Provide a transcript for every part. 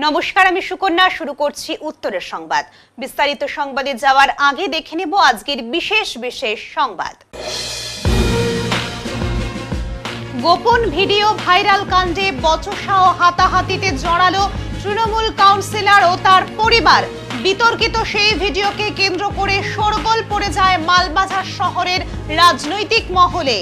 নমস্কার, আমি সুকন্যা। শুরু করছি উত্তরের সংবাদ। বিস্তারিত সংবাদে যাওয়ার আগে দেখে নেব আজকের বিশেষ সংবাদ। গোপন ভিডিও ভাইরাল কাণ্ডে বচসা ও হাতাহাতিতে জড়ালো তৃণমূল কাউন্সিলর ও তার পরিবার। বিতর্কিত সেই ভিডিওকে কেন্দ্র করে শোরগোল পড়ে যায় মালবাজার শহরের রাজনৈতিক মহলে।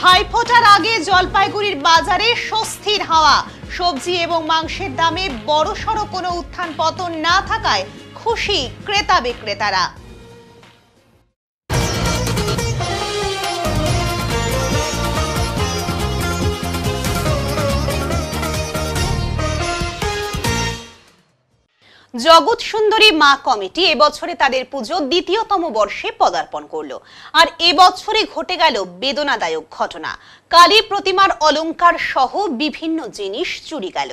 ভাইফোঁটার আগে জলপাইগুড়ির বাজারে স্বস্তির হাওয়া। সবজি এবং মাংসের দামে বড়সড় কোনো উত্থান পতন না থাকায় খুশি ক্রেতা বিক্রেতারা। জগৎ সুন্দরী মা কমিটি এবছরে তাদের পুজো দ্বিতীয়তম বর্ষে পদার্পণ করলো। আর এবছরে ঘটে গেল বেদনাদায়ক ঘটনা। কালী প্রতিমার অলংকার সহ বিভিন্ন জিনিস চুরি গেল।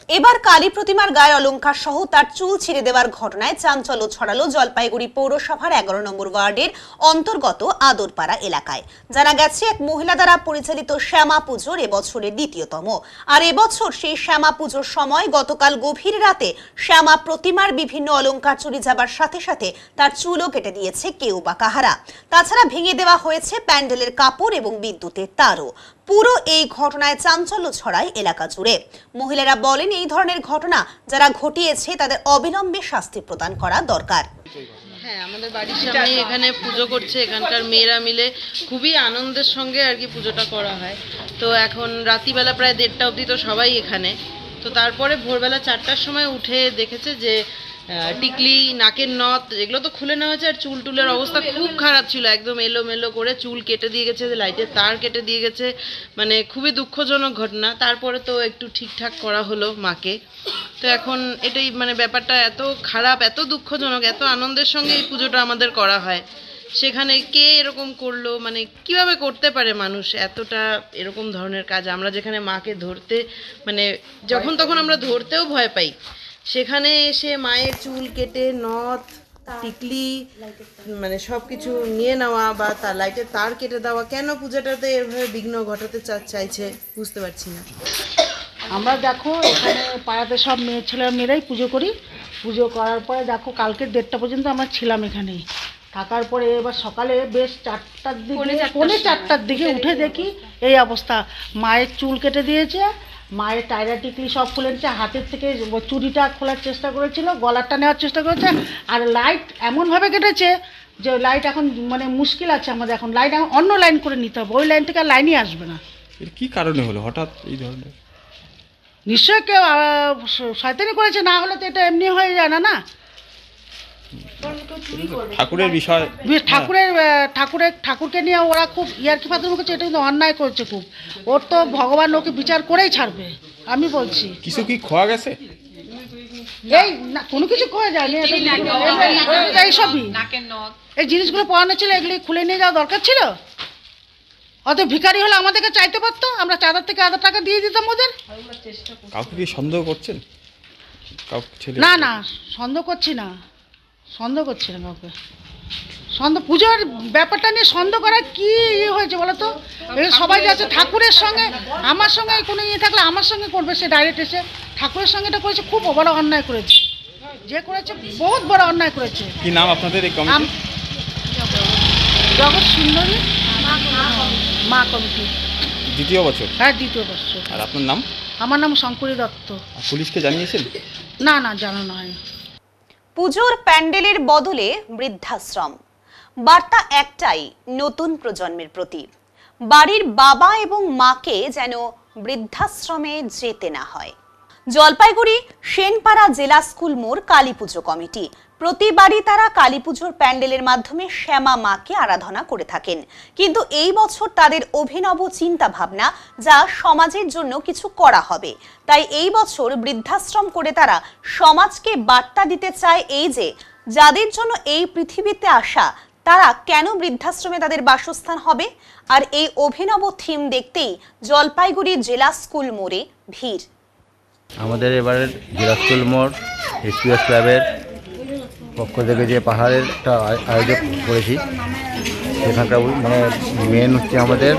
এবার কালী প্রতিমার গায়ের অলংকার সহ তার চুল ছিঁড়ে দেওয়ার ঘটনায় চাঞ্চল্য ছড়ালো জলপাইগুড়ি পৌরসভার 11 নম্বর ওয়ার্ডের অন্তর্গত আদরপাড়া এলাকায়। জানা গেছে, এক মহিলা দ্বারা পরিচালিত শ্যামা পুজোর এবছরের দ্বিতীয়তম। আর এবছর সেই শ্যামা পুজোর সময় গতকাল গভীর রাতে শ্যামা প্রতিমার বিভিন্ন অলংকার চুরি যাবার সাথে সাথে তার চুলও কেটে দিয়েছে কেউ বা কাহারা। তাছাড়া ভেঙে দেওয়া হয়েছে প্যান্ডেলের কাপড় এবং বিদ্যুতের তারও। পুরো এই ঘটনায় চাঞ্চল্য ছড়ায় এলাকা জুড়ে। মহিলারা বলেন, এই ধরনের ঘটনা যারা ঘটিয়েছে তাদের অবিলম্বে শাস্তি প্রদান করা দরকার। হ্যাঁ, আমাদের বাড়ির সামনে এখানে পুজো করছে, এখানকার মেয়েরা মিলে খুবই আনন্দের সঙ্গে আর কি পুজোটা করা হয়। তো এখন রাত্রিবেলা প্রায় 1:30টা অবধি তো সবাই এখানে। তো তারপরে ভোরবেলা 4টার সময় উঠে দেখেছে যে টিকলি, নাকের নথ এগুলো তো খুলে নেওয়া হয়েছে। আর চুল টুলের অবস্থা খুব খারাপ ছিল, একদম এলোমেলো করে চুল কেটে দিয়ে গেছে, লাইটের তার কেটে দিয়ে গেছে। মানে খুবই দুঃখজনক ঘটনা। তারপরে তো একটু ঠিকঠাক করা হলো মাকে। তো এখন এটাই মানে ব্যাপারটা এত খারাপ, এত দুঃখজনক, এত আনন্দের সঙ্গে এই পুজোটা আমাদের করা হয়, সেখানে কে এরকম করলো, মানে কিভাবে করতে পারে মানুষ এতটা এরকম ধরনের কাজ। আমরা যেখানে মাকে ধরতে মানে যখন তখন আমরা ধরতেও ভয় পাই, সেখানে এসে মায়ের চুল কেটে নথ, টিকলি মানে সব কিছু নিয়ে নেওয়া বা তার লাইটের তার কেটে দেওয়া, কেন পূজাটাতে এভাবে বিঘ্ন ঘটাতে চাইছে বুঝতে পারছি না। আমরা দেখো এখানে পাড়াতে সব মেয়েরাই পুজো করি। পুজো করার পরে দেখো কালকে 1:30টা পর্যন্ত আমরা ছিলাম এখানেই। থাকার পরে এবার সকালে বেশ 4টার দিকে, 4:45টার দিকে উঠে দেখি এই অবস্থা। মায়ের চুল কেটে দিয়েছে, মায়ের টায়রা টিকলি সব খুলে নিচ্ছে, হাতের থেকে চুড়িটা খোলার চেষ্টা করেছিল, গলারটা নেওয়ার চেষ্টা করেছে। আর লাইট এমনভাবে কেটেছে যে লাইট এখন মানে মুশকিল আছে আমাদের। এখন লাইট এখন অন্য লাইন করে নিতে হবে, ওই লাইন থেকে আর লাইনই আসবে না। এর কি কারণে হলো হঠাৎ এই ধরনের? নিশ্চয় কেউ শয়তানি করেছে, না হলে তো এটা এমনি হয়ে যায় না। ঠাকুরের বিষয়, ঠাকুরকে নিয়ে ওরা খুব ইয়ার্কি ফাজলামি করছে। এটা কিন্তু অন্যায় করছে খুব। ওর তো ভগবান ওকে বিচার করেই ছাড়বে, আমি বলছি। কিছু কি খোয়া গেছে? এই না, কোনো কিছু খোয়া যায়নি। এইসবই এই জিনিসগুলো পড়ানো ছিল, এগুলি খুলে নিয়ে যাওয়া দরকার ছিল। অত ভিখারি হলে আমাদেরকে চাইতে পারতো, আমরা চাঁদার থেকে 1000 টাকা দিয়ে দিতাম ওদের। কাউকে কি সন্দেহ করছেন? না না, সন্দেহ করছি না কাউকে। পুজোর ব্যাপারটা নিয়ে সন্দেহ করা কি হয়েছে বলো তো? সবাই যাচ্ছে ঠাকুরের সঙ্গে, আমার সঙ্গে কোনো থাকলে আমার সঙ্গে করবে, সে ডাইরেক্ট এসে ঠাকুরের সঙ্গে এটা করেছে, খুব বড় অন্যায় করেছে। যে করেছে বহুত বড় অন্যায় করেছে। কি নাম আপনাদের এই কমিটি? জগৎ সুন্দরী মা কমিটি। দ্বিতীয় বছর? হ্যাঁ, দ্বিতীয় বছর। আর আপনার নাম? আমার নাম শঙ্করী দত্ত। পুলিশকে জানিয়েছেন? না জানানো হয়। পুজোর প্যান্ডেলের বদলে বৃদ্ধাশ্রম। বার্তা একটাই, নতুন প্রজন্মের প্রতি। বাড়ির বাবা এবং মাকে যেন বৃদ্ধাশ্রমে যেতে না হয়। জলপাইগুড়ি সেনপাড়া জেলা স্কুল মোড় কালী পুজো কমিটি প্রতিবারই তারা কালী পুজোর প্যান্ডেলের মাধ্যমে শ্যামা মাকে আরাধনা করে থাকেন। কিন্তু এই বছর তাদের অভিনব চিন্তা ভাবনা, যা সমাজের জন্য কিছু করা হবে। তাই এই বছর বৃদ্ধাশ্রম করে তারা সমাজকে বার্তা দিতে চায়, এই যে যাদের জন্য এই পৃথিবীতে আসা, তারা কেন বৃদ্ধাশ্রমে তাদের বাসস্থান হবে। আর এই অভিনব থিম দেখতেই জলপাইগুড়ি জেলা স্কুল মোড়ে ভিড়। আমাদের এবারের জেলা স্কুল মোড় এসপিএস ক্লাবের পক্ষ থেকে যে পাহাড়ের একটা আয়োজন করেছি, সেখানটা মানে মেন হচ্ছে আমাদের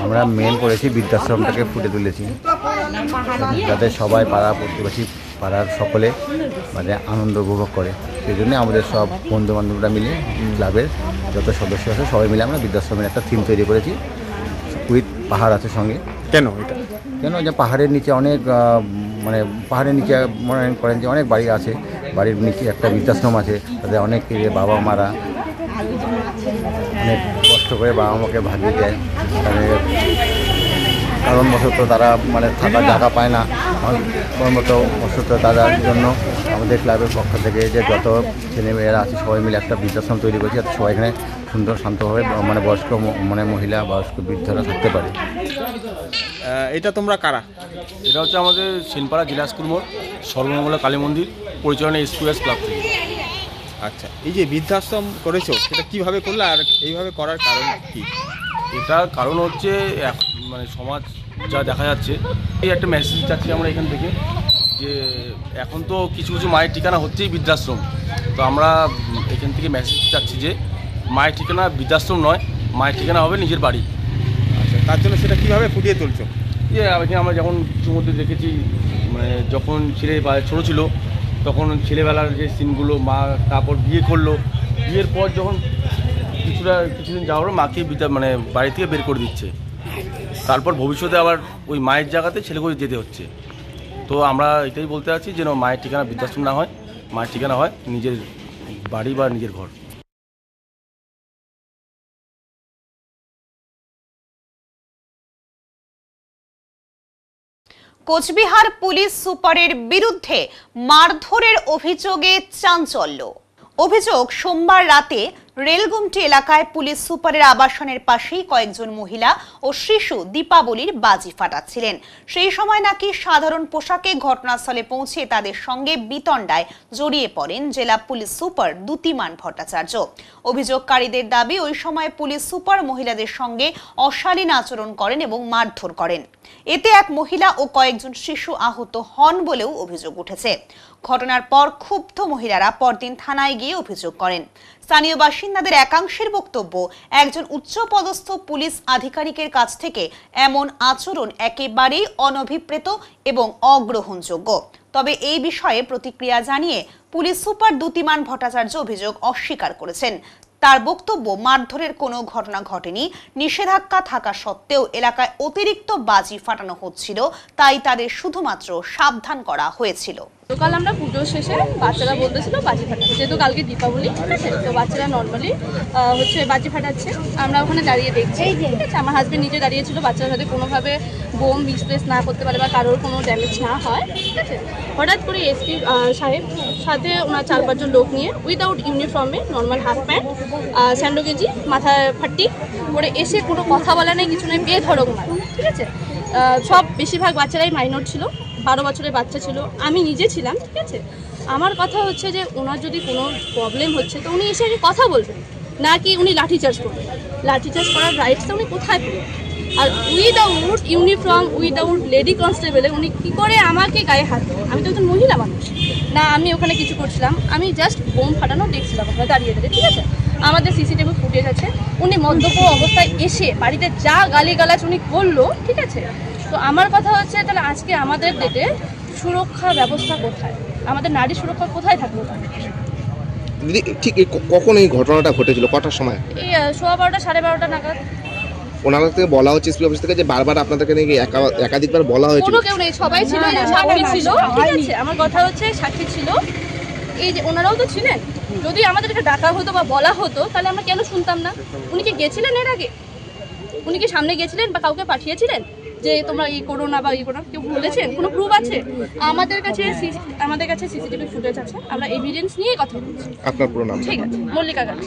আমরা মেন করেছি বৃদ্ধাশ্রমটাকে ফুটে তুলেছি, যাতে সবাই পাড়া প্রতিবেশী পাড়ার সকলে মানে আনন্দ উপভোগ করে। সেই জন্য আমাদের সব বন্ধুবান্ধবরা মিলে ক্লাবের যত সদস্য আছে সবাই মিলে আমরা বৃদ্ধাশ্রমের একটা থিম তৈরি করেছি, উইথ পাহাড় আছে সঙ্গে। কেন এটা? কেন যে পাহাড়ের নিচে অনেক মানে পাহাড়ের নিচে মনে করেন যে অনেক বাড়ি আছে, বাড়ির নিচে একটা বৃদ্ধাশ্রম আছে, তাদের অনেক বাবা মারা অনেক কষ্ট করে বাবা মাকে ভাগিয়ে দেয়, তাদের কারণবশত তারা মানে থাকার জায়গা পায় না, কর্মবশত তাদের জন্য আমাদের ক্লাবের পক্ষ থেকে যে যত ছেলেমেয়েরা আছে সবাই মিলে একটা বৃদ্ধাশ্রম তৈরি করেছি, যাতে সবাই এখানে সুন্দর শান্তভাবে মানে বয়স্ক মানে মহিলা বয়স্ক বৃদ্ধরা থাকতে পারে। এটা তোমরা কারা? এটা হচ্ছে আমাদের শিলপাড়া জেলা স্কুল মোড় সর্বমঙ্গলা কালী মন্দির পরিচালনা এসপিএস ক্লাব থেকে। আচ্ছা, এই যে বৃদ্ধাশ্রম করেছো সেটা কিভাবে করলে, আর এইভাবে করার কারণ কি? এটার কারণ হচ্ছে মানে সমাজ যা দেখা যাচ্ছে, এই একটা মেসেজ চাচ্ছি আমরা এখান থেকে, যে এখন তো কিছু কিছু মায়ের ঠিকানা হচ্ছেই বৃদ্ধাশ্রম। তো আমরা এখান থেকে মেসেজ চাচ্ছি যে মায়ের ঠিকানা বৃদ্ধাশ্রম নয়, মায়ের ঠিকানা হবে নিজের বাড়ি। আচ্ছা, তার জন্য সেটা কিভাবে ফুটিয়ে তুলছো? যে এখানে আমরা যেমন কিছু মধ্যে দেখেছি, মানে যখন ছেলে ছোটো ছিল তখন ছেলেবেলার যে সিনগুলো, মা তারপর বিয়ে করলো, বিয়ের পর যখন কিছুদিন যাওয়ার মাকে মানে বাড়ি থেকে বের করে দিচ্ছে, তারপর ভবিষ্যতে আবার ওই মায়ের জায়গাতে ছেলেকে যেতে হচ্ছে। তো আমরা এটাই বলতে চাচ্ছি যেন মায়ের ঠিকানা বৃদ্ধাশ্রম না হয়, মায়ের ঠিকানা হয় নিজের বাড়ি বা নিজের ঘর। কোচবিহার পুলিশ সুপারের বিরুদ্ধে মারধরের অভিযোগে চাঞ্চল্য। অভিযোগ, সোমবার রাতে রেলগুমটি এলাকায় পুলিশ সুপারের আবাসনের পাশেই কয়েকজন মহিলা ও শিশু দীপাবলির বাজি ফাটাচ্ছিলেন। সেই সময় নাকি সাধারণ পোশাকে ঘটনাস্থলে পৌঁছে তাদের সঙ্গে বিতণ্ডায় জড়িয়ে পড়েন জেলা পুলিশ সুপার দ্যুতিমান ভট্টাচার্য। অভিযোগকারীদের দাবি, ওই সময় পুলিশ সুপার মহিলাদের সঙ্গে অশালীন আচরণ করেন এবং মারধর করেন। এতে এক মহিলা ও কয়েকজন শিশু আহত হন বলেও অভিযোগ উঠেছে। ঘটনার পর ক্ষুব্ধ মহিলারা পরদিন থানায় গিয়ে অভিযোগ করেন। স্থানীয় বাসিন্দাদের একাংশের বক্তব্য, একজন উচ্চপদস্থ পুলিশ আধিকারিকের কাছ থেকে এমন আচরণ একেবারেই অনভিপ্রেত এবং অগ্রহণযোগ্য। তবে এই বিষয়ে প্রতিক্রিয়া জানিয়ে পুলিশ সুপার দ্যুতিমান ভট্টাচার্য অভিযোগ অস্বীকার করেছেন। তার বক্তব্য, মারধরের কোনো ঘটনা ঘটেনি, নিষেধাজ্ঞা থাকা সত্ত্বেও এলাকায় অতিরিক্ত বাজি ফাটানো হচ্ছিল, তাই তাদের শুধুমাত্র সাবধান করা হয়েছিল। কাল আমরা পুজো শেষে বাচ্চারা বলতেছিল বাজি ফাটাচ্ছে, যেহেতু কালকে দীপাবলি, ঠিক আছে, তো বাচ্চারা নর্মালি হচ্ছে বাজি ফাটাচ্ছে। আমরা ওখানে দাঁড়িয়ে দেখছি, ঠিক আছে, আমার হাজবেন্ড নিজে দাঁড়িয়েছিল, বাচ্চারা যাতে কোনোভাবে বোম মিসপ্লেস না করতে পারে বা কারোর কোনো ড্যামেজ না হয়, ঠিক আছে। হঠাৎ করে এসপি সাহেব সাথে ওনার 4-5 জন লোক নিয়ে উইদাউট ইউনিফর্মে, নর্মাল হাফ প্যান্ট, স্যান্ডো গেঞ্জি, মাথায় ফাট্টি করে এসে কোনো কথা বলা নেই, কিছু নেই, বেধড়ক মার, ঠিক আছে। সব বেশিরভাগ বাচ্চারাই মাইনর ছিল, 12 বছরের বাচ্চা ছিল, আমি নিজে ছিলাম, ঠিক আছে। আমার কথা হচ্ছে যে ওনার যদি কোনো প্রবলেম হচ্ছে তো উনি এসে কথা বলবেন, না কি উনি লাঠিচার্জ করবেন। লাঠিচার্জ করার রাইটসটা উনি কোথায় পেলেন? আর উইদাউট ইউনিফর্ম, উইদাউট লেডি কনস্টেবলে উনি কী করে আমাকে গায়ে হাত দেন? আমি তো একজন মহিলা মানুষ না, আমি ওখানে কিছু করছিলাম, আমি জাস্ট বোম ফাটানো দেখছিলাম ওখানে দাঁড়িয়ে দাঁড়িয়ে, ঠিক আছে। আমাদের সিসিটিভি ফুটেজ আছে, উনি মদ্যপ অবস্থায় এসে বাড়িতে যা গালিগালাজ উনি করলো, ঠিক আছে। তো আমার কথা হচ্ছে, তাহলে আজকে আমাদের ডেটে সুরক্ষা ব্যবস্থা কোথায়? আমাদের নারী সুরক্ষা কোথায় থাকবে? দিদি, ঠিক কখন এই ঘটনাটা ঘটেছিল, কটার সময়? এই 12:15 12:30 নাগাদ। ওনার থেকে বলা হচ্ছে এসপি অফিস থেকে যে বারবার আপনাদেরকে নাকি একাধিকবার বলা হয়েছিল। কোনো কেউ নেই, সবাই ছিল, সাক্ষী ছিল, ঠিক আছে। আমার কথা হচ্ছে সাক্ষী ছিল, এই যে ওনারাও তো ছিলেন। যদি আমাদেরকে ডাকা হতো বা বলা হতো তাহলে আমরা কেন শুনতাম না? উনি কি গেছিলেন এর আগে? উনি কি সামনে গেছিলেন বা কাউকে পাঠিয়েছিলেন যে তোমরা এই করো না বা এই করো না? কেউ বলেছেন? কোনো প্রুফ আছে? আমাদের কাছে সিসিটিভি ফুটেজ আছে, আমরা এভিডেন্স নিয়ে কথা বলছি। আপনার পুরো নাম? ঠিক আছে, মল্লিকা গাছ।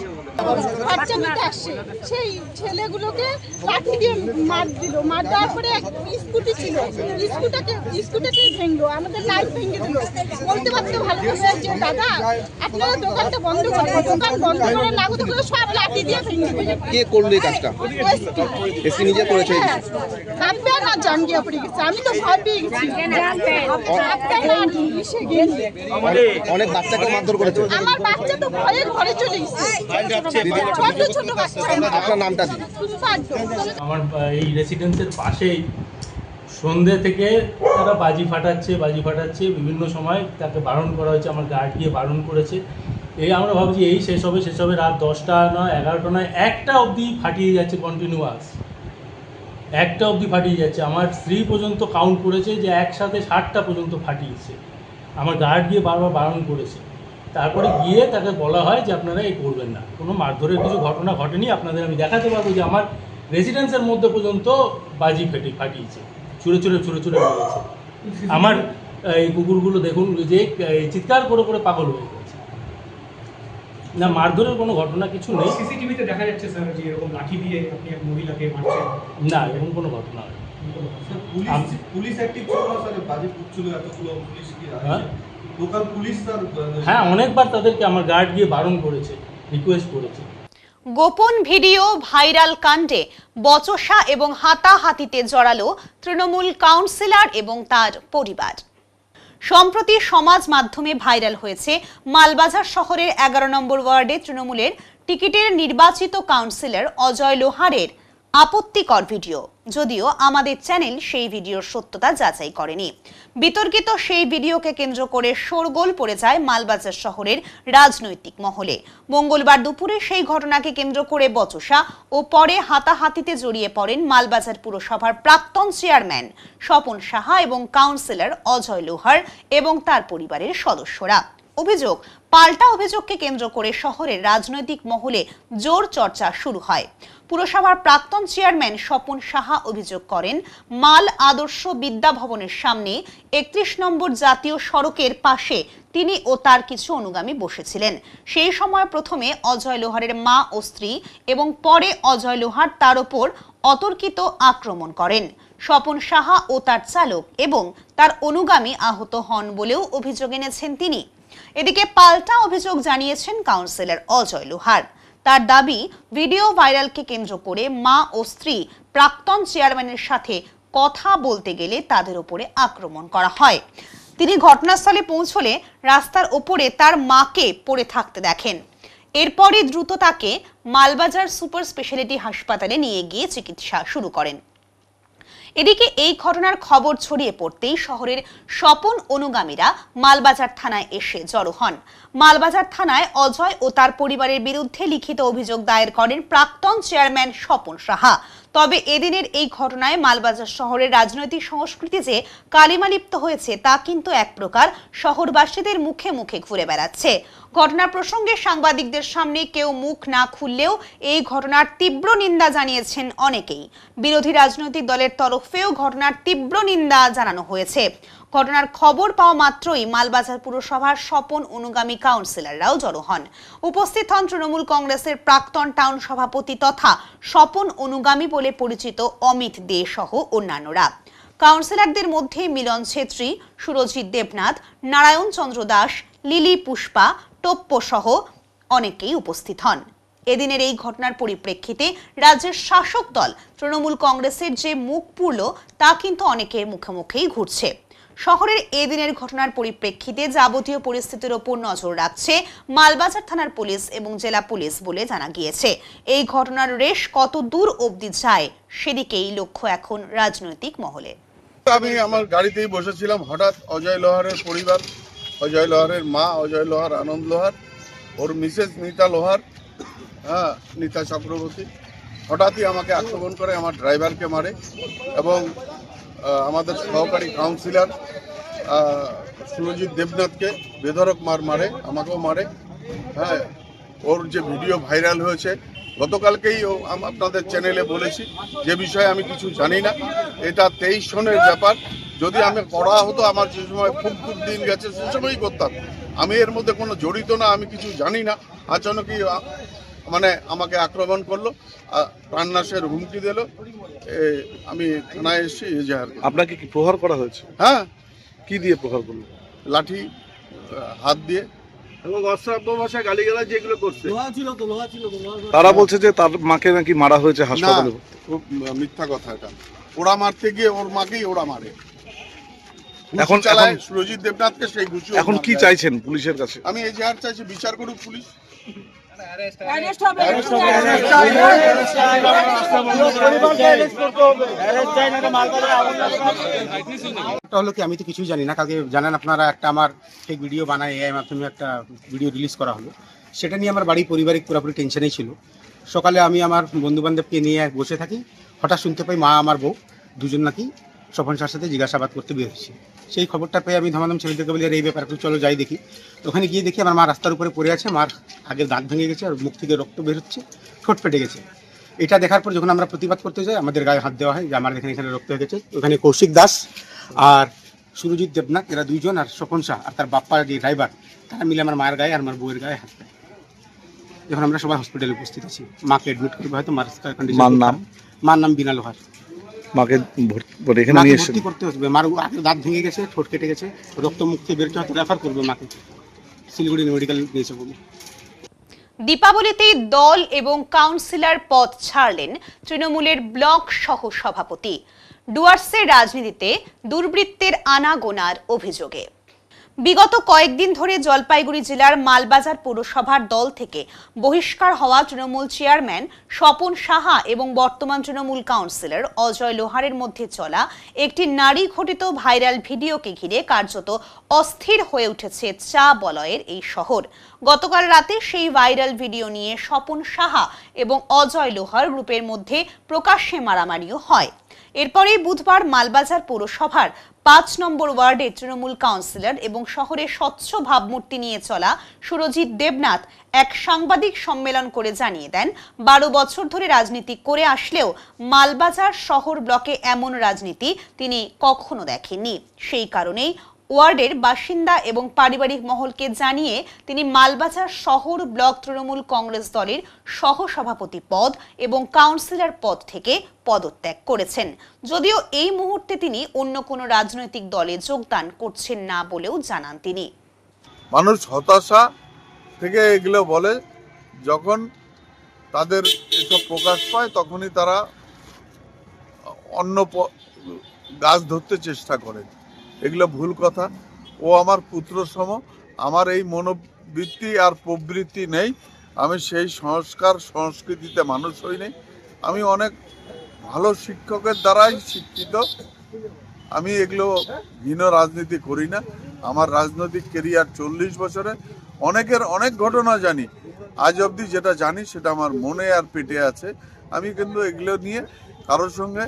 বাচ্চা নিতে আসছে, সেই ছেলেগুলোকে লাঠি দিয়ে মার দিল। মার দেওয়ার পরে স্কুটি ছিল, স্কুটাকে ভেঙলো, আমাদের লাইট ভেঙে দিল। বলতে পারতো ভালো করে যে দাদা আপনারা দোকানটা বন্ধ করেন, দোকান বন্ধ করে নাগত করে সব লাঠি দিয়ে ভেঙে দিল। কে করলো এই কাজটা? এসপি নিজে করেছে? আমার জান গিয়া পড়ে গেছে, আমি তো ভয় পেয়ে গেছি। অনেক বাচ্চাকে মারধর করেছে। আমার বাচ্চা তো ভয়ে ঘরে চলে গেছে, ছোট বাচ্চা। আপনার নামটা দিন। আমার এই রেসিডেন্সের পাশেই সন্ধ্যে থেকে তারা বাজি ফাটাচ্ছে বিভিন্ন সময় তাকে বারণ করা হয়েছে, আমার গার্ড গিয়ে বারণ করেছে। এই আমরা ভাবছি এই শেষ হবে রাত 10টা নয় 11টা নয় 1টা অবধি ফাটিয়ে যাচ্ছে, কন্টিনিউয়াস 1টা অবধি ফাটিয়ে যাচ্ছে। আমার স্ত্রী পর্যন্ত কাউন্ট করেছে যে একসাথে 60টা পর্যন্ত ফাটিয়েছে। আমার গার্ড গিয়ে বারবার বারণ করেছে, তারপরে গিয়ে তাকে বলা হয় যে আপনারা এই করবেন না। কোনো মারধরের কিছু ঘটনা ঘটেনি, আপনাদের আমি দেখাতে পারবো যে আমার রেসিডেন্সের মধ্যে পর্যন্ত বাজি ফাটিয়েছে, ছুঁড়ে মেরেছে। আমার এই কুকুরগুলো দেখুন যে চিৎকার করে পাগল হয়ে গেছে। না, মারধরের কোনো ঘটনা কিছু নেই। সিসিটিভিতে দেখা যাচ্ছে স্যার যে এরকম লাঠি দিয়ে আপনি এক মহিলাকে মারছেন। না, এরকম কোনো ঘটনা নেই। পুলিশ অ্যাক্টিভ ছিল না স্যার, বাজি ফুটছিল এতগুলো পুলিশ কি লোকাল পুলিশ স্যার? হ্যাঁ, অনেকবার তাদেরকে আমার গার্ড গিয়ে বারণ করেছে, রিকোয়েস্ট করেছে। গোপন ভিডিও ভাইরাল কাণ্ডে বচসা এবং হাতাহাতিতে জড়ালো তৃণমূল কাউন্সিলর এবং তার পরিবার। সম্প্রতি সমাজ মাধ্যমে ভাইরাল হয়েছে মালবাজার শহরের 11 নম্বর ওয়ার্ডে তৃণমূলের টিকিটের নির্বাচিত কাউন্সিলর অজয় লোহারের আপত্তিকর ভিডিও। যদিও আমাদের চ্যানেল সেই ভিডিওর সত্যতা যাচাই করেনি। বিতর্কিত সেই ভিডিওকে কেন্দ্র করে শোরগোল পড়ে যায় মালবাজার শহরের রাজনৈতিক মহলে। মঙ্গলবার দুপুরে সেই ঘটনাকে কেন্দ্র করে বচসা ও পরে হাতাহাতিতে জড়িয়ে পড়েন মালবাজার পুরসভার প্রাক্তন চেয়ারম্যান স্বপন সাহা এবং কাউন্সিলর অজয় লোহার এবং তার পরিবারের সদস্যরা। অভিযোগ, পাল্টা অভিযোগকে কেন্দ্র করে শহরের রাজনৈতিক মহলে জোর চর্চা শুরু হয়। পুরসভার প্রাক্তন চেয়ারম্যান স্বপন সাহা অভিযোগ করেন, মাল আদর্শ বিদ্যা ভবনের সামনে 31 নম্বর জাতীয় সড়কের পাশে তিনি ও তার কিছু অনুগামী বসেছিলেন। সেই সময় প্রথমে অজয় লোহারের মা ও স্ত্রী এবং পরে অজয় লোহার তার উপর অতর্কিত আক্রমণ করেন। স্বপন সাহা ও তার চালক এবং তার অনুগামী আহত হন বলেও অভিযোগ এনেছেন তিনি। এদিকে পাল্টা অভিযোগ জানিয়েছেন কাউন্সিলর অজয় লোহার। তার দাবি, ভিডিও ভাইরালকে কেন্দ্র করে মা ও স্ত্রী প্রাক্তন চেয়ারম্যানের সাথে কথা বলতে গেলে তাদের উপরে আক্রমণ করা হয়। তিনি ঘটনাস্থলে পৌঁছলে রাস্তার ওপরে তার মাকে পড়ে থাকতে দেখেন। এরপরই দ্রুত তাকে মালবাজার সুপার স্পেশালিটি হাসপাতালে নিয়ে গিয়ে চিকিৎসা শুরু করেন। এদিকে এই ঘটনার খবর ছড়িয়ে পড়তেই শহরের স্বপন অনুগামীরা মালবাজার থানায় এসে জড়ো হন। মালবাজার থানায় অজয় ও তার পরিবারের বিরুদ্ধে লিখিত অভিযোগ দায়ের করেন প্রাক্তন চেয়ারম্যান স্বপন সাহা। তবে এদিনের এই ঘটনায় মালবাজার শহরের রাজনৈতিক সংস্কৃতি যে কালিমালিপ্ত হয়েছে তা কিন্তু এক প্রকার শহরবাসীদের মুখে মুখে ঘুরে বেড়াচ্ছে। ঘটনার প্রসঙ্গে সাংবাদিকদের সামনে কেউ মুখ না খুললেও এই ঘটনার তীব্র নিন্দা জানিয়েছেন অনেকেই। বিরোধী রাজনৈতিক দলের তরফেও ঘটনার তীব্র নিন্দা জানানো হয়েছে। ঘটনার খবর পাওয়া মাত্রই মালবাজার পুরসভার স্বপন অনুগামী কাউন্সিলররাও জড়ো হন। উপস্থিত হন তৃণমূল কংগ্রেসের প্রাক্তন টাউন সভাপতি তথা স্বপন অনুগামী বলে পরিচিত অমিত দে সহ অন্যান্যরা। কাউন্সিলরদের মধ্যে মিলন ছেত্রী, সুরজিৎ দেবনাথ, নারায়ণ চন্দ্র দাস, লিলি পুষ্পা, টোপ্পো সহ অনেকেই উপস্থিত হন। এদিনের এই ঘটনার পরিপ্রেক্ষিতে রাজ্যের শাসক দল তৃণমূল কংগ্রেসের যে মুখ পুরল তা কিন্তু অনেকের মুখে মুখেই ঘুরছে। শহরের এদিনের ঘটনার পরিপ্রেক্ষিতে যাবতীয় পরিস্থিতির ওপর নজর রাখছে মালবাজার থানার পুলিশ এবং জেলা পুলিশ বলে জানা গিয়েছে। এই ঘটনার রেশ কত দূর অবধি যায় সেদিকেই লক্ষ্য এখন রাজনৈতিক মহলে। আমি আমার গাড়িতেই বসেছিলাম, হঠাৎ অজয় লোহারের পরিবার, অজয় লোহারের মা অজয় লোহার, আনন্দ লোহার, ওর মিসেস নীতা লোহার, নীতা চক্রবর্তী হঠাৎই আমাকে আক্রমণ করে, আমার ড্রাইভারকে মারে এবং আমাদের সহকারী কাউন্সিলর সুরজিৎ দেবনাথকে বেধড়ক মারে, আমাকেও মারে। ওর যে ভিডিও ভাইরাল হয়েছে গতকালকেই আপনাদের চ্যানেলে বলেছি, যে বিষয়ে আমি কিছু জানি না। এটা 23 সনের ব্যাপার। যদি আমি করা হতো, আমার যে সময় খুব দিন গেছে সে সময়ই করতাম। আমি এর মধ্যে কোনো জড়িত না, আমি কিছু জানি না। আচানকই মানে আমাকে আক্রমণ করলো, প্রাণনাশের হুমকি দিল। আমি থানায় এসেছি এজাহার। আপনাকে কি প্রহার করা হয়েছে? হ্যাঁ। কি দিয়ে প্রহার করলো? লাঠি, হাত দিয়ে এবং অশ্রাব্য ভাষায় গালিগালাজ যেগুলো করছে। তারা বলছে যে তার মাকে নাকি মারা হয়েছে হাসপাতালে। খুব মিথ্যা কথা এটা। ওরা মারতে গিয়ে ওর মাকেই ওরা মারে। এখন চালায় সুরজিৎ দেবনাথকে, সেই ঘুষি এখন কি চাইছেন পুলিশের কাছে? আমি এজাহার চাইছি, বিচার করুক পুলিশ। হলো কি, আমি তো কিছুই জানি না। কালকে জানেন আপনারা একটা আমার ফেক ভিডিও বানায় এআই মাধ্যমে একটা ভিডিও রিলিজ করা হলো, সেটা নিয়ে আমার বাড়ি পারিবারিক পুরোপুরি টেনশনেই ছিল। সকালে আমি আমার বন্ধুবান্ধবকে নিয়ে বসে থাকি, হঠাৎ শুনতে পাই মা আমার বউ দুজন নাকি স্বপন শাহর সাথে জিজ্ঞাসাবাদ করতে বের হচ্ছে। সেই খবরটা পেয়ে আমি ধমাধম ছেলেদেরকে বলি, আর এই ব্যাপার একটু চলো যাই দেখি। ওখানে গিয়ে দেখি আমার মা রাস্তার উপরে পড়ে আছে, মার আগের দাঁত ভেঙে গেছে আর মুখ থেকে রক্ত বের হচ্ছে, ঠোঁট ফেটে গেছে। এটা দেখার পর যখন আমরা প্রতিবাদ করতে যাই, আমাদের গায়ে হাত দেওয়া হয় যে আমার এখানে রক্ত হয়ে গেছে। ওখানে কৌশিক দাস আর সুরজিৎ দেবনাথ এরা দুইজন, আর স্বপন শাহ আর তার বাপ্পা যে ড্রাইভার, তারা মিলে আমার মায়ের গায়ে আর আমার বউয়ের গায়ে হাত দেয়। এখন আমরা সবাই হসপিটালে উপস্থিত আছি, মাকে অ্যাডমিট করবো, হয়তো মার নাম বিনা লোহার। মাকে এখানে নিয়ে এসে ভর্তি করতে হবে। মার দাঁত ভেঙে গেছে, ঠোঁট কেটে গেছে, রক্ত মুখ থেকে বেরোচ্ছে, হয়তো রেফার করবে মাকে শিলিগুড়ি মেডিকেল নিয়েছে বলে। দীপাবলিতে দল এবং কাউন্সিলর পদ ছাড়লেন তৃণমূলের ব্লক সহ সভাপতি। ডুয়ার্সের রাজনীতিতে দুর্বৃত্তের আনাগোনার অভিযোগে বিগত কয়েকদিন ধরে জলপাইগুড়ি জেলার মালবাজার পৌরসভার দল থেকে বহিষ্কার হওয়া তৃণমূল চেয়ারম্যান স্বপন সাহা এবং বর্তমান তৃণমূল কাউন্সিলর অজয় লোহারের মধ্যে চলা একটি নারী ঘটিত ভাইরাল ভিডিওকে ঘিরে কার্যত অস্থির হয়ে উঠেছে চা বলয়ের এই শহর। গতকাল রাতে সেই ভাইরাল ভিডিও নিয়ে স্বপন সাহা এবং অজয় লোহার গ্রুপের মধ্যে প্রকাশ্যে মারামারিও হয়। এরপরেই বুধবার মালবাজার পৌরসভার ৫ নম্বর ওয়ার্ডের তৃণমূল কাউন্সিলর এবং শহরের স্বচ্ছ ভাবমূর্তি নিয়ে চলা সুরজিৎ দেবনাথ এক সাংবাদিক সম্মেলন করে জানিয়ে দেন, ১২ বছর ধরে রাজনীতি করে আসলেও মালবাজার শহর ব্লকে এমন রাজনীতি তিনি কখনো দেখেননি। সেই কারণেই ওয়ার্ডের বাসিন্দা এবং পারিবারিক মহলকে জানিয়ে তিনি মালবাজার শহর ব্লক তৃণমূল কংগ্রেস দলের সহসভাপতি পদ এবং কাউন্সিলর পদ থেকে পদত্যাগ করেছেন। যদিও এই মুহূর্তে তিনি অন্য কোনো রাজনৈতিক দলে যোগদান করছেন না বলেও জানান তিনি। মানুষ হতাশা থেকে এগুলো বলে, যখন তাদের এসব প্রকাশ পায় তখনই তারা অন্য গাছ ধরতে চেষ্টা করে। এগুলো ভুল কথা। ও আমার পুত্র সম, আমার এই মনোবৃত্তি আর প্রবৃত্তি নেই। আমি সেই সংস্কার সংস্কৃতিতে মানুষ হইনি। আমি অনেক ভালো শিক্ষকের দ্বারাই শিক্ষিত। আমি এগুলো হীন রাজনীতি করি না। আমার রাজনৈতিক কেরিয়ার 40 বছরে, অনেকের অনেক ঘটনা জানি। আজ অবধি যেটা জানি সেটা আমার মনে আর পেটে আছে। আমি কিন্তু এগুলো নিয়ে কারোর সঙ্গে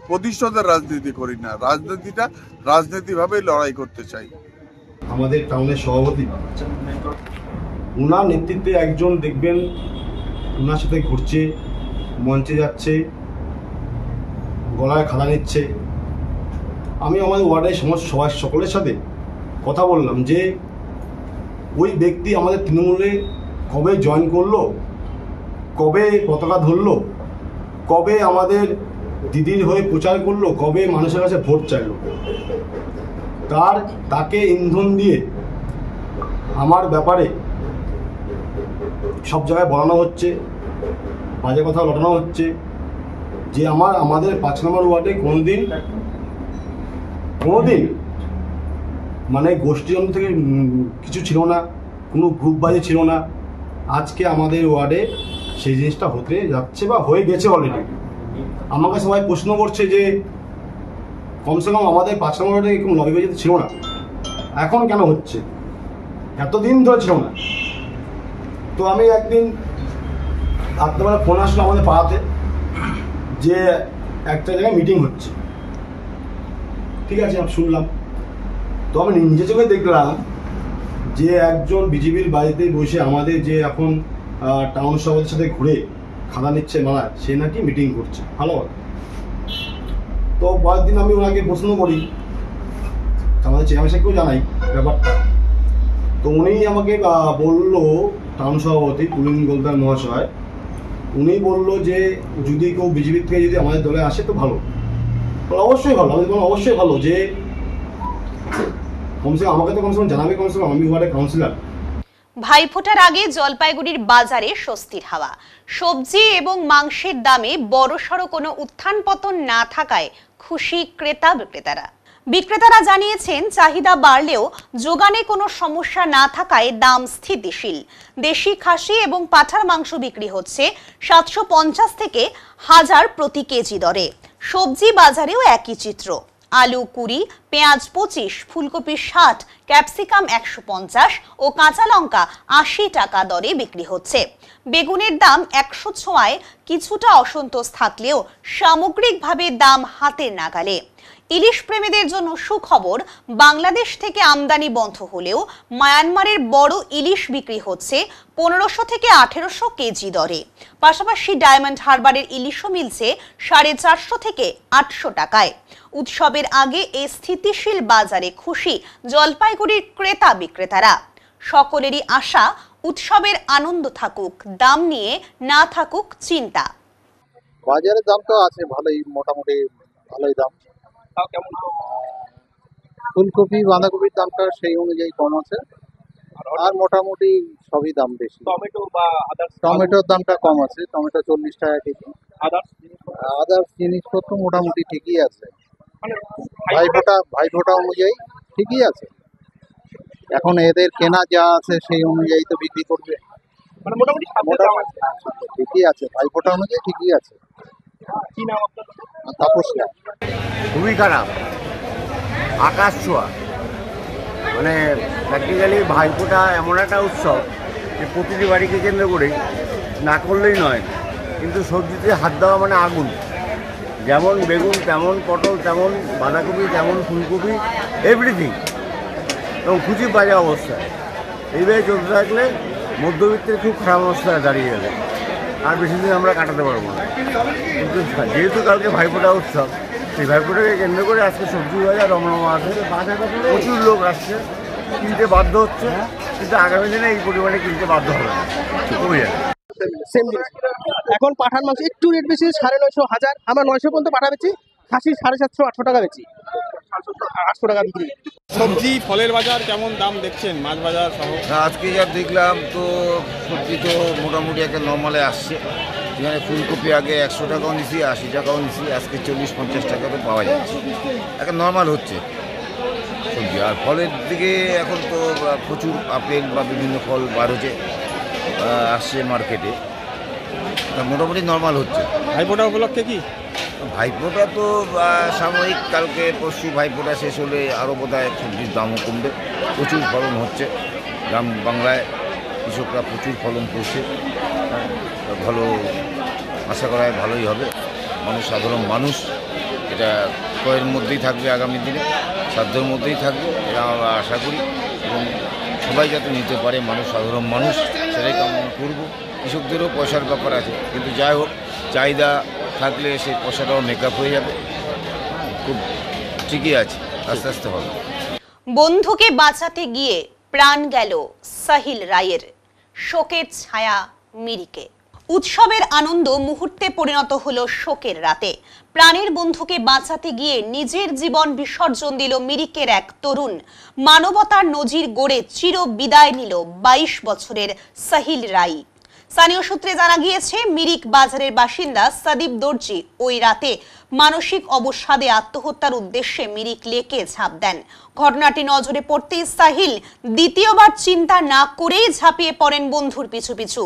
প্রতিশোধের রাজনীতি করি না। রাজনীতিটা রাজনীতিভাবেই লড়াই করতে চাই। আমাদের টাউনের সভাপতি, ওনার নেতৃত্বে একজন দেখবেন ওনার সাথে ঘুরছে, মঞ্চে যাচ্ছে, গলায় খাড়া নিচ্ছে। আমি আমাদের ওয়ার্ডের সবাই সকলের সাথে কথা বললাম যে ওই ব্যক্তি আমাদের তৃণমূলে কবে জয়েন করলো, কবে পতাকা ধরলো, কবে আমাদের দিদির হয়ে প্রচার করলো, কবে মানুষের কাছে ভোট চাইলো, তাকে ইন্ধন দিয়ে আমার ব্যাপারে সব জায়গায় বলানো হচ্ছে, বাজে কথা লটানো হচ্ছে যে আমাদের ৫ নম্বর ওয়ার্ডে কোনোদিন মানে গোষ্ঠীজন্ম থেকে কিছু ছিল না, কোনো গ্রুপবাজি ছিল না। আজকে আমাদের ওয়ার্ডে সেই জিনিসটা হতে যাচ্ছে বা হয়ে গেছে অলরেডি। আমাকে সবাই প্রশ্ন করছে যে কমসে কম আমাদের ৫ নম্বর ওয়ার্ডে এরকম লবিবাজি ছিল না, এখন কেন হচ্ছে? এতদিন ধরে ছিল না। তো আমি একদিন রাত্রেবেলা ফোন আসলো আমাদের পাড়াতে যে একটা জায়গায় মিটিং হচ্ছে। ঠিক আছে, আমি শুনলাম। তো আমি নিজে চোখে দেখলাম যে একজন বিজেপির বাড়িতে বসে আমাদের যে এখন টাউন সভাপতির সাথে ঘুরে খাওয়া নিচ্ছে মারা, সে নাকি মিটিং করছে। ভালো কথা। তো পরের দিন আমি ওনাকে প্রশ্ন করি, আমাদের চেয়ারম্যান সাহেবকেও জানাই ব্যাপারটা। তো উনি আমাকে বললো, টাউন সভাপতি পুলিন গোলদার মহাশয়, উনি বললো যে যদি কেউ বিজেপি থেকে যদি আমাদের দলে আসে তো ভালো। অবশ্যই ভালো, আমি অবশ্যই ভালো যে কমসে কম আমাকে তো কমসে কম জানাবে, কমসে কম আমি ওয়ার্ডের কাউন্সিলর। ভাইফোঁটার আগে জলপাইগুড়ির বাজারে স্বস্তির হাওয়া। সবজি এবং মাংসের দামে বড়সড় কোনো উত্থান পতন না থাকায় খুশি ক্রেতা বিক্রেতারা। বিক্রেতারা জানিয়েছেন চাহিদা বাড়লেও যোগানে কোনো সমস্যা না থাকায় দাম স্থিতিশীল। দেশি খাসি এবং পাঁঠার মাংস বিক্রি হচ্ছে 750 থেকে 1000 প্রতি কেজি দরে। সবজি বাজারেও একই চিত্র। আলু 20, পেঁয়াজ 25, ফুলকপি 60, ক্যাপসিকাম 150 ও কাঁচা লঙ্কা 80 টাকা দরে বিক্রি হচ্ছে। বেগুনের দাম 100 ছোঁয়ায় কিছুটা অসন্তোষ থাকলেও সামগ্রিকভাবে দাম হাতের নাগালে। ইলিশ প্রেমীদের জন্য সুখবর, বাংলাদেশ থেকে আমদানি বন্ধ হলেও মায়ানমারের বড় ইলিশ বিক্রি হচ্ছে 1500 থেকে 1800 কেজি দরে। পাশাপাশি ডায়মন্ড হারবারের ইলিশও মিলছে 450 থেকে 800 টাকায়। উৎসবের আগে এই স্থিতিশীল বাজারে খুশি জলপাইগুড়ির ক্রেতা বিক্রেতারা। সকলেরই আশা উৎসবের আনন্দ থাকুক, দাম নিয়ে না থাকুক চিন্তা। বাজারের দাম তো আছে ভালোই, মোটামুটি ভালোই দাম। ফুলকপি বাঁধাকপির দামটা সেই অনুযায়ী কম আছে, আর মোটামুটি সবই দাম বেশি। টমেটোর দামটা কম আছে, টমেটো 40 টাকা কেজি। আদার্স জিনিসপত্র মোটামুটি ঠিকই আছে, ভাইফোঁটা অনুযায়ী ঠিকই আছে। এখন এদের কেনা যা আছে সেই অনুযায়ী তো বিক্রি করবে, মোটামুটি ঠিকই আছে, ভাইফোঁটা অনুযায়ী ঠিকই আছে। তাপস না, খুবই খারাপ, আকাশ ছোঁয়া। মানে প্র্যাকটিক্যালি ভাইফোঁটা এমন একটা উৎসব যে প্রতিটি বাড়িকে কেন্দ্র করে না করলেই নয়, কিন্তু সবজিতে হাত দেওয়া মানে আগুন। যেমন বেগুন তেমন পটল, তেমন বাঁধাকপি, তেমন ফুলকপি, এভরিথিং এবং খুঁজি বাজে অবস্থায়। এইভাবে চলতে থাকলে মধ্যবিত্তের খুব খারাপ অবস্থায় দাঁড়িয়ে গেলে আর বেশি দিন আমরা কাটাতে পারবো না। কিন্তু যেহেতু কালকে ভাইফোঁটা উৎসব, সেই ভাইফোঁটাকে কেন্দ্র করে আজকে সবজি বাজার রমরমা আছে, প্রচুর লোক আসছে, কিনতে বাধ্য হচ্ছে, কিন্তু আগামী দিনে এই পরিমাণে কিনতে বাধ্য হবে না, কমে যাবে। সেম জিনিস। এখন পাঠার মাংস একটু রেট বেশি, 950, 1000। আমরা 900 পর্যন্ত পাঠা বেচি, খাসি 750, 800 টাকা বেচি, 800 টাকা বিক্রি। সবজি ফলের বাজার কেমন দাম দেখছেন, মাছ বাজার সহ? আজকে যা দেখলাম তো সবজি তো মোটামুটি একটা নর্মালে আসছে। যেখানে ফুলকপি আগে 100 টাকাও নিছি, 80 টাকাও নিছি, আজকে 40-50 টাকা তো পাওয়া যাচ্ছে, একটা নর্মাল হচ্ছে সবজি। আর ফলের দিকে এখন তো প্রচুর আপেল বা বিভিন্ন ফল বার হচ্ছে, আসছে মার্কেটে, মোটামুটি নর্মাল হচ্ছে। ভাইফোঁটা উপলক্ষে কি? ভাইফোঁটা তো সাময়িক, কালকে পরশু ভাইফোঁটা শেষ হলে আরও বোধহয় সবজির দামও কমবে। প্রচুর ফলন হচ্ছে, গ্রাম বাংলায় কৃষকরা প্রচুর ফলন করছে, ভালো আশা করা হয় ভালোই হবে। সাধারণ মানুষ এটা ক্রয়ের মধ্যেই থাকবে, আগামী দিনে সাধ্যের মধ্যেই থাকবে, এটা আমরা আশা করি। এবং সবাই যাতে নিতে পারে, সাধারণ মানুষ সেটাই কামনা করব। কৃষকদেরও পয়সার ব্যাপার আছে, কিন্তু যাই হোক চাহিদা থাকলে সেই পয়সাটাও মেকআপ হয়ে যাবে, খুব ঠিকই আছে, আস্তে আস্তে হবে। বন্ধুকে বাঁচাতে গিয়ে প্রাণ গেল সাহিল রায়ের, শোকের ছায়া মিরিকে। উৎসবের আনন্দ মুহূর্তে পরিণত হলো শোকের রাতে। প্রাণের বন্ধুকে বাঁচাতে গিয়ে নিজের জীবন বিসর্জন দিল মিরিকের এক তরুণ। মানবতার নজির গড়ে চির বিদায় নিল 22 বছরের সাহিল রায়। স্থানীয় সূত্রে জানা গিয়েছে, মিরিক বাজারের বাসিন্দা সাদীপ দর্জি ওই রাতে মানসিক অবসাদে আত্মহত্যার উদ্দেশ্যে মিরিক লেকে ঝাঁপ দেন। ঘটনাটি নজরে পড়তেই সাহিল দ্বিতীয়বার চিন্তা না করেই ঝাঁপিয়ে পড়েন বন্ধুর পিছু পিছু।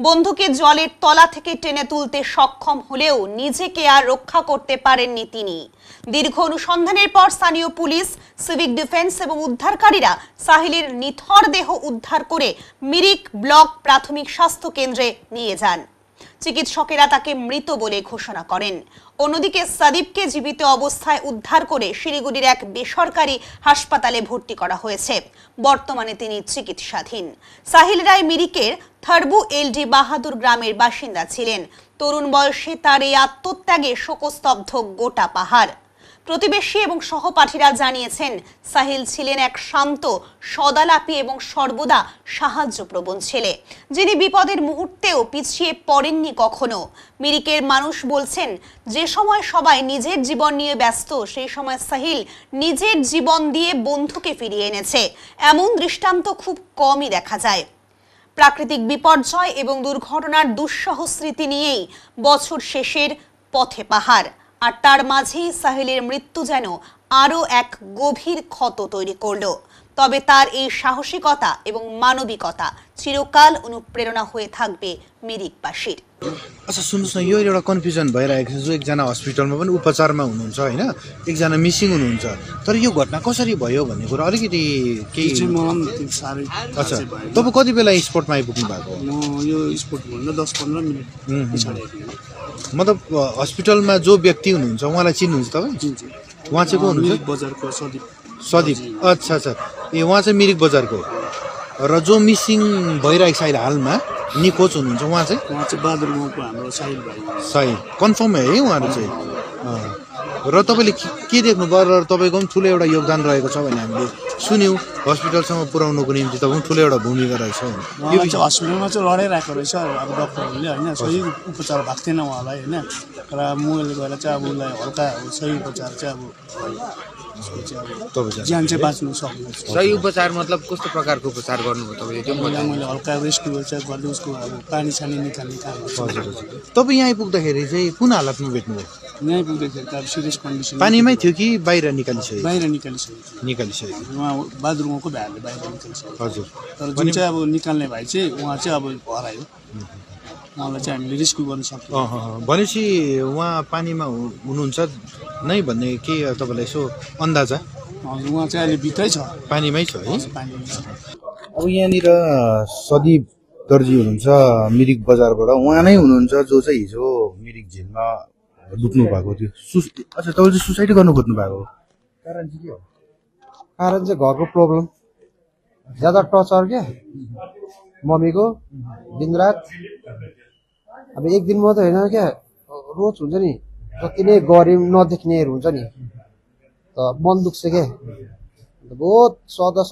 বন্ধুকে জলের তলা থেকে টেনে তুলতে সক্ষম হলেও নিজেকে আর রক্ষা করতে পারেননি তিনি। দীর্ঘ অনুসন্ধানের পর স্থানীয় পুলিশ, সিভিক ডিফেন্স এবং উদ্ধারকারীরা সাহিলের নিথর দেহ উদ্ধার করে মিরিক ব্লক প্রাথমিক স্বাস্থ্য কেন্দ্রে নিয়ে যান। চিকিৎসকেরা তাকে মৃত বলে ঘোষণা করেন। অন্যদিকে সাদীপকে জীবিত অবস্থায় উদ্ধার করে শিলিগুড়ির এক বেসরকারি হাসপাতালে ভর্তি করা হয়েছে। বর্তমানে তিনি চিকিৎসাধীন। সাহিল রায় মিরিকের থারবু এলডি বাহাদুর গ্রামের বাসিন্দা ছিলেন। তরুণ বয়সে তার এই আত্মত্যাগে শোকস্তব্ধ গোটা পাহাড়। প্রতিবেশী এবং সহপাঠীরা জানিয়েছেন, সাহিল ছিলেন এক শান্ত, সদালাপী এবং সর্বদা সাহায্যপ্রবণ ছেলে, যিনি বিপদের মুহূর্তেও পিছিয়ে পড়েননি কখনো। মিরিকের মানুষ বলছেন, যে সময় সবাই নিজের জীবন নিয়ে ব্যস্ত, সেই সময় সাহিল নিজের জীবন দিয়ে বন্ধুকে ফিরিয়ে এনেছে। এমন দৃষ্টান্ত খুব কমই দেখা যায়। প্রাকৃতিক বিপর্যয় এবং দুর্ঘটনার দুঃসহ স্মৃতি নিয়েই বছর শেষের পথে পাহাড়, আর তার মাঝেই সাহেলের মৃত্যু যেন আরও এক গভীর ক্ষত তৈরি করল। তবে তার এই সাহসিকতা এবং মানবিকতা চিরকাল অনুপ্রেরণা হয়ে থাকবে মিरिकবাসীর। अच्छा सुन्नुहोस् न, यो एउटा कन्फ्युजन भइरहेको छ। जो एकजना हस्पिटलमा पनि उपचारमा हुनुहुन्छ होइन, एकजना मिसिङ हुनुहुन्छ, तर यो घटना कसरी भयो भन्ने कुरा अलिकति केही साह्रै अच्छा तपाईँ कति बेला स्पटमा आइपुग्नु भएको? म यो स्पट भन्दा 10-15 मिनट पछाडि आइपुगेँ। मतलब हस्पिटलमा जो व्यक्ति हुनुहुन्छ उहाँलाई चिन्नुहुन्छ तपाईँ? उहाँ चाहिँ को हुनुहुन्छ? बजारको सदीप। अच्छा अच्छा, ए उहाँ चाहिँ मिरिक बजारको। र जो मिसिङ भइरहेको छ अहिले हालमा निकोच हुनुहुन्छ उहाँ चाहिँ बहादुर गाउँको हाम्रो साहिल भाइ। साहिल कन्फर्म है उहाँहरू चाहिँ। र तपाईँले के देख्नुभयो र तपाईँको पनि ठुलो एउटा योगदान रहेको छ भने हामीले सुन्यौँ। हस्पिटलसम्म पुर्याउनुको निम्ति तपाईँको ठुलो एउटा भूमिका रहेछ। यो हस्पिटलमा चाहिँ लडाइरहेको रहेछ अब डक्टरहरूले होइन, सही उपचार भएको थिएन उहाँलाई होइन, र मैले गएर चाहिँ अब उसलाई हल्का सही उपचार चाहिँ अब ज्यान चाहिँ बाँच्नु सक्नु। सही उपचार मतलब कस्तो प्रकारको उपचार गर्नुभयो तपाईँले? त्यो मैले हल्का रेस्क्यु चाहिँ गर्दै उसको अब पानी सानी निकाल्ने काम। तपाईँ यहाँ आइपुग्दाखेरि चाहिँ कुन हालतमा भेट्नुभयो? यहाँ आइपुग्दाखेरि त अब सिरियस कन्डिसन पानीमै थियो कि बाहिर निकालिसक्यो? बाहिर निकालिसक्यो। उहाँ बहादुर गाउँको भाइहरूले बाहिर निकालिसक्यो। हजुर। तर जुन चाहिँ अब निकाल्ने भाइ चाहिँ उहाँ चाहिँ अब हरायो, उहाँलाई चाहिँ हामीले रेस्क्यु गर्न सक्यौँ। भनेपछि उहाँ पानीमा हुनुहुन्छ नै भन्ने के तपाईँलाई यसो अन्दाजा? हजुर, उहाँ चाहिँ अहिले भित्रै छ, पानीमै छ है। पानीमै छ। अब यहाँनिर सदीप दर्जी हुनुहुन्छ मिरिक बजारबाट, उहाँ नै हुनुहुन्छ जो चाहिँ हिजो मिरिक झिलमा डुब्नु भएको थियो। अच्छा, तपाईँ चाहिँ सुसाइड गर्नु खोज्नु भएको हो? कारण चाहिँ के हो? कारण चाहिँ घरको प्रब्लम, ज्यादा टर्चर क्या मम्मीको दिनरात। अब एक दिन मात्रै होइन क्या, रोज हुन्छ नि, जति नै गऱ्यौँ नदेख्नेहरू हुन्छ नि, त मन दुख्छ क्या। बहुत सदा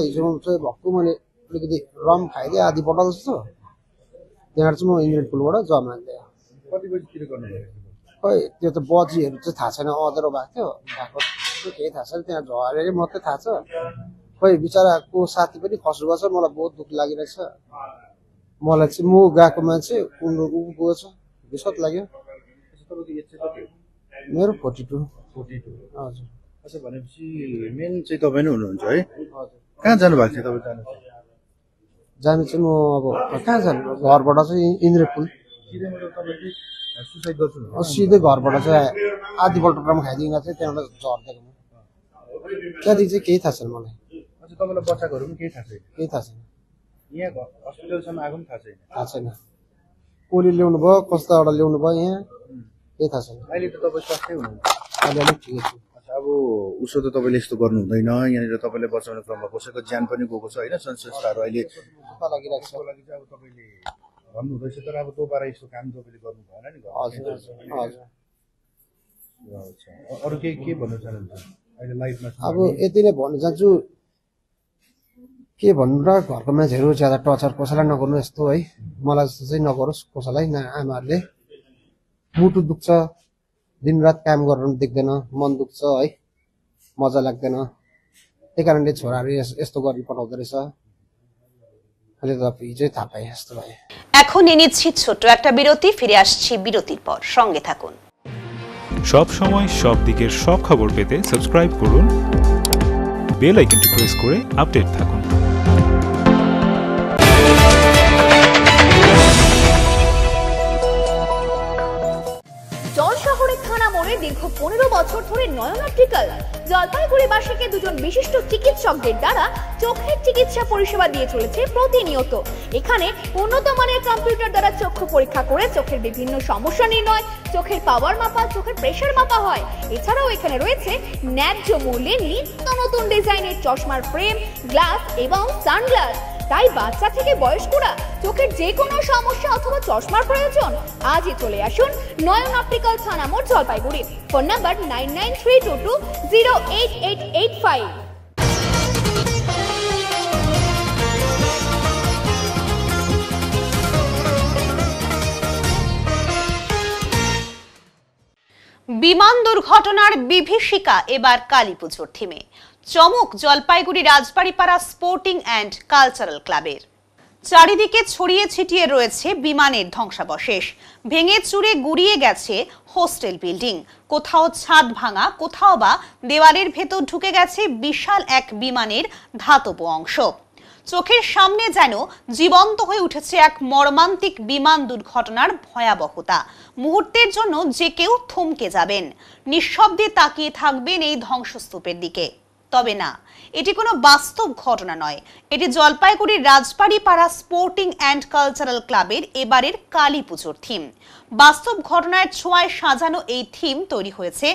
हिजो चाहिँ भक्कु मैले अलिकति रम खाइदिएँ आधी बोतल जस्तो। त्यहाँबाट चाहिँ म इङ्ग्ल्यान्ड पुलबाट जमा दिएँ। कति बजीतिर गर्नुभयो? खै त्यो त बजीहरू चाहिँ थाहा छैन, अँधेरो भएको थियो, केही थाहा छैन। त्यहाँ झरेर मात्रै थाहा छ। खै बिचराको साथी पनि खस्नुभएको छ, मलाई बहुत दुःख लागिरहेछ। मलाई चाहिँ म गएको मान्छे ऊ गएको छ, विस्वाद लाग्यो। मेरो 42। हजुर। अच्छा, भनेपछि मेन चाहिँ तपाईँ नै हुनुहुन्छ है? कहाँ जानुभएको थियो तपाईँ? जानु चाहिँ म अब कहाँ जानु, घरबाट चाहिँ इन्द्रपुल। सुसाइड गर्छु सिधै घरबाट चाहिँ आधी बोतल खाइदिएको थिएँ, त्यहाँबाट झर्दिएको म। त्यहाँदेखि चाहिँ केही थाहा छैन मलाई। अच्छा, तपाईँलाई बच्चाहरू पनि केही थाहा छैन? केही थाहा छैन। यहाँ हस्पिटलसम्म आएको पनि थाहा छैन? थाहा छैन। कसले ल्याउनु भयो, कस्ताबाट ल्याउनु भयो, यहाँ केही थाहा छैन। अहिले त तपाईँ स्वास्थ्य हुनुहुन्छ? अहिले अलिक ठिकै छु। अच्छा, अब उसो त तपाईँले यस्तो गर्नु हुँदैन। यहाँनिर तपाईँले बचाउने क्रममा कसैको ज्यान पनि गएको छ होइन। संस्थाहरू अहिले लागिरहेको छ। लागि चाहिँ अब तपाईँले भन्नुहुँदैछ, तर अब दोबारा यस्तो काम तपाईँले गर्नु भएन नि। हजुर हजुर। अरू के भन्नु चाहनुहुन्छ अहिले लाइफमा? अब यति नै भन्न चाहन्छु, के भन्नु र, घरको मान्छेहरू ज्यादा टर्चर कसैलाई नगर्नु यस्तो है। मलाई जस्तो चाहिँ नगरोस् कसैलाई। आमाहरूले मुटु दुख्छ, दिनरात काम गर्नु देख्दैन, मन दुख्छ है, मजा लाग्दैन। त्यही कारणले छोराहरू यस्तो गर्नु पठाउँदो रहेछ। अहिले त हिजै थाहा पाएँ यस्तो भयो। এখন নিয়ে নিচ্ছি ছোট্ট একটা বিরতি, ফিরে আসছি বিরতির পর, সঙ্গে থাকুন। সব সময় সব দিকের সব খবর পেতে সাবস্ক্রাইব করুন, বেল আইকনটি প্রেস করে আপডেট থাকুন। দীর্ঘ 15 বছর ধরে নয়ন অপটিক্যাল জলপাইগুড়িবাসীকে দুজন বিশিষ্ট চিকিৎসকদের দ্বারা চোখের চিকিৎসা পরিষেবা দিয়ে চলেছে প্রতিনিয়ত। এখানে উন্নত মানের কম্পিউটার দ্বারা চক্ষু পরীক্ষা করে চোখের বিভিন্ন সমস্যা নির্ণয়, চোখের পাওয়ার মাপা, চোখের প্রেসার মাপা হয়। এছাড়াও এখানে রয়েছে ন্যায্য মূল্যে নিত্য নতুন ডিজাইনের চশমার ফ্রেম, গ্লাস এবং সানগ্লাস। তাই বাচ্চা থেকে বয়স্করা চোখের যে কোনো সমস্যা অথবা চশমার প্রয়োজন আজই চলে আসুন নয়ন অপটিক্যাল থানা মোড়, জলপাইগুড়ি। Phone number 9932208885। বিমান দুর্ঘটনার বিভীষিকা এবার কালীপুজোর থিমে। চমক Jalpaiguri Rajbaripara sporting and cultural ক্লাবের। চারিদিকে ছড়িয়ে ছিটিয়ে রয়েছে বিমানের ধ্বংসাবশেষ। ভেঙে চুরে গুড়িয়ে গেছে হোস্টেল বিল্ডিং, কোথাও ছাদ ভাঙা, কোথাও বা দেওয়ালের ভেতর ঢুকে গেছে বিশাল এক বিমানের ধাতব অংশ। চোখের সামনে যেন জীবন্ত হয়ে উঠেছে এক মর্মান্তিক বিমান দুর্ঘটনার ভয়াবহতা। মুহূর্তের জন্য যে কেউ থমকে যাবেন, নিঃশব্দে তাকিয়ে থাকবেন এই ধ্বংসস্তূপের দিকে। তবে না, এটি কোনো বাস্তব ঘটনা নয়, এটি জলপাইগুড়ির রাজবাড়ি পাড়া স্পোর্টিং অ্যান্ড কালচারাল ক্লাবের এবারের কালী পুজোর থিম। বাস্তব ঘটনার ছোঁয়ায় সাজানো এই থিম তৈরি হয়েছে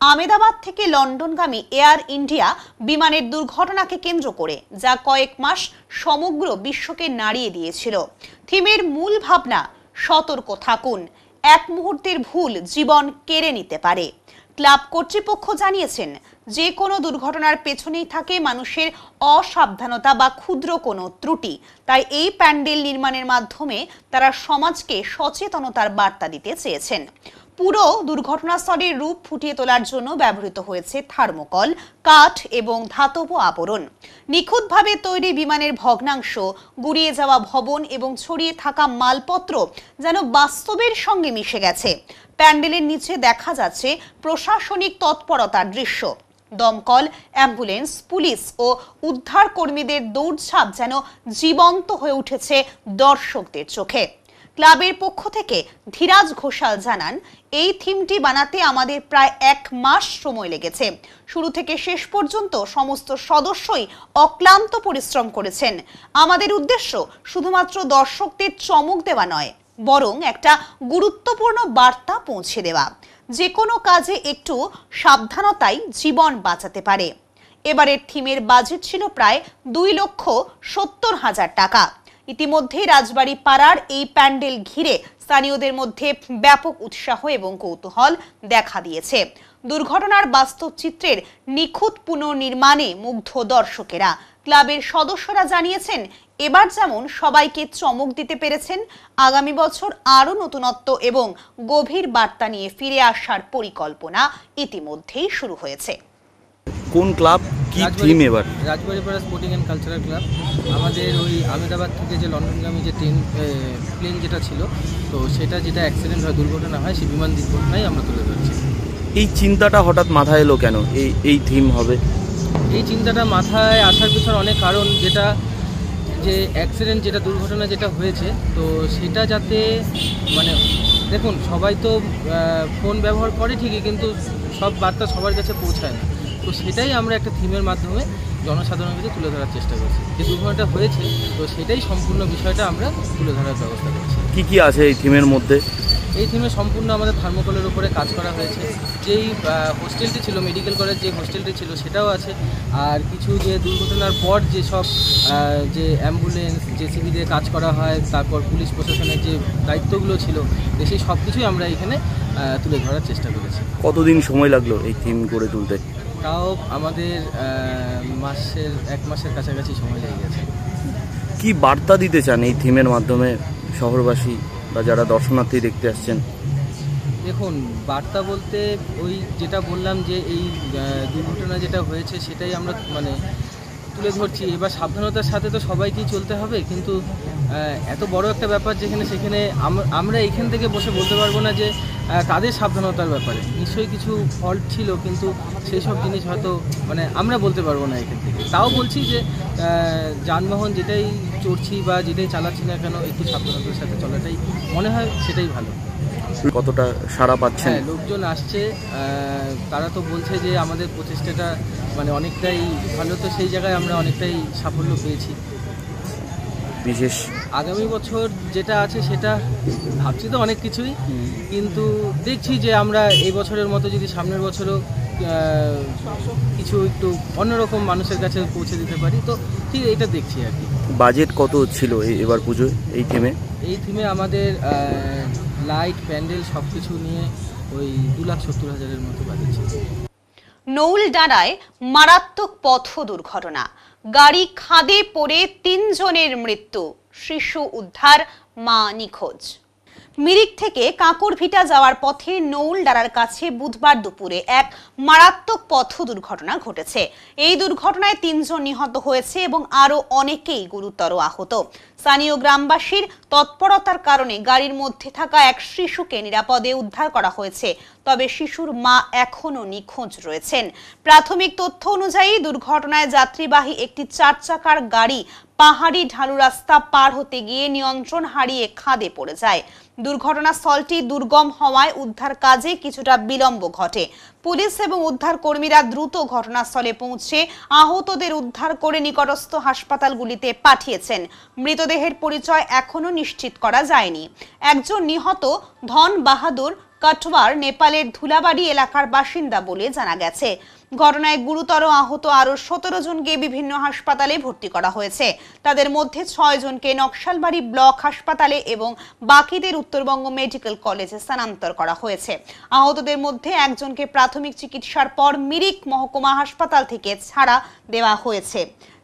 আহমেদাবাদ থেকে লন্ডনগামী এয়ার ইন্ডিয়া বিমানের দুর্ঘটনাকে কেন্দ্র করে, যা কয়েক মাস সমগ্র বিশ্বকে নাড়িয়ে দিয়েছিল। থিমের মূল ভাবনা, সতর্ক থাকুন, এক মুহূর্তের ভুল জীবন কেড়ে নিতে পারে। ক্লাব কর্তৃপক্ষ জানিয়েছেন, যে কোনো দুর্ঘটনার পেছনেই থাকে মানুষের অসাবধানতা বা ক্ষুদ্র কোনো ত্রুটি। তাই এই প্যান্ডেল নির্মাণের মাধ্যমে তারা সমাজকে সচেতনতার বার্তা দিতে চেয়েছেন। পুরো দুর্ঘটনাস্থলের রূপ ফুটিয়ে তোলার জন্য ব্যবহৃত হয়েছে থার্মোকল, কাঠ এবং ধাতব আবরণ। নিখুঁতভাবে তৈরি বিমানের ভগ্নাংশ, গুড়িয়ে যাওয়া ভবন এবং ছড়িয়ে থাকা মালপত্র যেন বাস্তবের সঙ্গে মিশে গেছে। প্যান্ডেলের নিচে দেখা যাচ্ছে প্রশাসনিক তৎপরতার দৃশ্য। দমকল, অ্যাম্বুলেন্স, পুলিশ ও উদ্ধার কর্মীদের দৌড়ঝাঁপ যেন জীবন্ত হয়ে উঠেছে দর্শকদের চোখে। ক্লাবের পক্ষ থেকে ধীরাজ ঘোষাল জানান, এই থিমটি বানাতে আমাদের প্রায় 1 মাস সময় লেগেছে। শুরু থেকে শেষ পর্যন্ত সমস্ত সদস্যই অক্লান্ত পরিশ্রম করেছেন। আমাদের উদ্দেশ্য শুধুমাত্র দর্শকদের চমক দেওয়া নয়, বরং একটা গুরুত্বপূর্ণ বার্তা পৌঁছে দেওয়া। যে কোনো কাজে একটু সাবধানতাই জীবন বাঁচাতে পারে। এবারের থিমের বাজেট ছিল প্রায় 2,70,000 টাকা। ইতিমধ্যে রাজবাড়ি পাড়ার এই প্যান্ডেল ঘিরে স্থানীয়দের মধ্যে ব্যাপক উৎসাহ এবং কৌতূহল দেখা দিয়েছে। দুর্ঘটনার বাস্তব চিত্রের নিখুঁত পুনর্নির্মাণে মুগ্ধ দর্শকেরা। ক্লাবের সদস্যরা জানিয়েছেন, এবার যেমন সবাইকে চমক দিতে পেরেছেন, আগামী বছর আরও নতুনত্ব এবং গভীর বার্তা নিয়ে ফিরে আসার পরিকল্পনা ইতিমধ্যেই শুরু হয়েছে। কোন ক্লাব, কি থিম এবার? রাজবাড়ি পাড়া স্পোর্টিং অ্যান্ড কালচারাল ক্লাব। আমাদের ওই আহমেদাবাদ থেকে যে লন্ডনগামী যে প্লেন যেটা ছিল, তো সেটা যেটা অ্যাক্সিডেন্ট হয়, দুর্ঘটনা হয়, সেই বিমান দুর্ঘটনাই আমরা তুলে ধরছি। এই চিন্তাটা হঠাৎ মাথায় এলো কেন এই থিম হবে? এই চিন্তাটা মাথায় আসার পিছনে অনেক কারণ, যেটা যে অ্যাক্সিডেন্ট যেটা দুর্ঘটনা যেটা হয়েছে, তো সেটা যাতে মানে দেখুন, সবাই তো ফোন ব্যবহার করে ঠিকই, কিন্তু সব বার্তা সবার কাছে পৌঁছায় না। তো সেটাই আমরা একটা থিমের মাধ্যমে জনসাধারণের কাছে তুলে ধরার চেষ্টা করছি। যে দুর্ঘটনাটা হয়েছে, তো সেটাই সম্পূর্ণ বিষয়টা আমরা তুলে ধরার ব্যবস্থা করছি। কি কি আছে এই থিমের মধ্যে? এই থিমে সম্পূর্ণ আমাদের থার্মোকলের উপরে কাজ করা হয়েছে। যেই হোস্টেলটি ছিল, মেডিকেল কলেজ যে হোস্টেলটি ছিল, সেটাও আছে। আর কিছু যে দুর্ঘটনার পর যে সব যে অ্যাম্বুলেন্স, জেসিবি দিয়ে কাজ করা হয়, তারপর পুলিশ প্রশাসনের যে দায়িত্বগুলো ছিল, সেই সব কিছুই আমরা এখানে তুলে ধরার চেষ্টা করেছি। কতদিন সময় লাগলো এই থিম করে তুলতে? তাও আমাদের 1 মাসের কাছাকাছি সময় লেগে গেছে। কি বার্তা দিতে চান এই থিমের মাধ্যমে শহরবাসী বা যারা দর্শনার্থী দেখতে আসছেন? দেখুন, বার্তা বলতে ওই যেটা বললাম, যে এই দুর্ঘটনা যেটা হয়েছে সেটাই আমরা মানে তুলে ধরছি। এবার সাবধানতার সাথে তো সবাইকেই চলতে হবে, কিন্তু এত বড় একটা ব্যাপার যেখানে সেখানে আমরা এইখান থেকে বসে বলতে পারবো না যে তাদের সাবধানতার ব্যাপারে নিশ্চয়ই কিছু ফল্ট ছিল, কিন্তু সেই সব জিনিস হয়তো মানে আমরা বলতে পারবো না এখান থেকে। তাও বলছি যে যানবাহন যেটাই চড়ছি বা যেটাই চালাচ্ছি না কেন, একটু সাবধানতার সাথে চলাটাই মনে হয় সেটাই ভালো। কতটা সাড়া পাচ্ছেন? হ্যাঁ, লোকজন আসছে, তারা তো বলছে যে আমাদের প্রচেষ্টাটা মানে অনেকটাই ভালো, তো সেই জায়গায় আমরা অনেকটাই সাফল্য পেয়েছি। বিশেষ আগামী বছর যেটা আছে সেটা ভাবছি তো অনেক কিছুই, কিন্তু দেখছি যে আমরা এই বছরের মতো যদি সামনের বছরও কিছু একটু অন্যরকম মানুষের কাছে পৌঁছে দিতে পারি, তো ঠিক এটা দেখছি আর কি। বাজেট কত ছিল এবার পুজোয় এই থিমে? এই থিমে আমাদের লাইট, প্যান্ডেল সব কিছু নিয়ে ওই 2,70,000-এর মতো বাজেট ছিল। নৌলডাঁড়ায় মারাত্মক পথ দুর্ঘটনা, গাড়ি খাদে পড়ে 3 জনের মৃত্যু, শিশু উদ্ধার, মা নিখোঁজ। মিরিক থেকে কাঁকরভিটা যাওয়ার পথে নৌলডাড়ার কাছে বুধবার দুপুরে এক মারাত্মক পথ দুর্ঘটনা ঘটেছে। এই দুর্ঘটনায় 3 জন নিহত হয়েছে এবং আরো অনেকেই গুরুতর আহত। স্থানীয় গ্রামবাসীর তৎপরতার কারণে গাড়ির মধ্যে থাকা এক শিশুকে নিরাপদে উদ্ধার করা হয়েছে, তবে শিশুর মা এখনো নিখোঁজ রয়েছেন। প্রাথমিক তথ্য অনুযায়ী দুর্ঘটনায় যাত্রীবাহী একটি 4 চাকার গাড়ি পাহাড়ি ঢালু রাস্তা পার হতে গিয়ে নিয়ন্ত্রণ হারিয়ে খাদে পড়ে যায়। দুর্ঘটনাস্থলটি দুর্গম হওয়ায় উদ্ধার কাজে কিছুটা বিলম্ব ঘটে। পুলিশ এবং উদ্ধার কর্মীরা দ্রুত ঘটনাস্থলে পৌঁছে আহতদের উদ্ধার করে নিকটস্থ হাসপাতালগুলিতে পাঠিয়েছেন। মৃতদেহের পরিচয় এখনো নিশ্চিত করা যায়নি। একজন নিহত ধন বাহাদুর কাটওয়ার নেপালের ধুলাবাড়ি এলাকার বাসিন্দা বলে জানা গেছে। ঘটনায় গুরুতর আহত আরো 17 জনকে বিভিন্ন হাসপাতালে ভর্তি করা হয়েছে। তাদের মধ্যে 6 জনকে নকশালবাড়ি ব্লক হাসপাতালে এবং বাকিদের উত্তরবঙ্গ মেডিকেল কলেজে স্থানান্তর করা হয়েছে। আহতদের মধ্যে একজনকে প্রাথমিক চিকিৎসার পর মিরিক মহকুমা হাসপাতাল থেকে ছাড়া দেওয়া হয়েছে।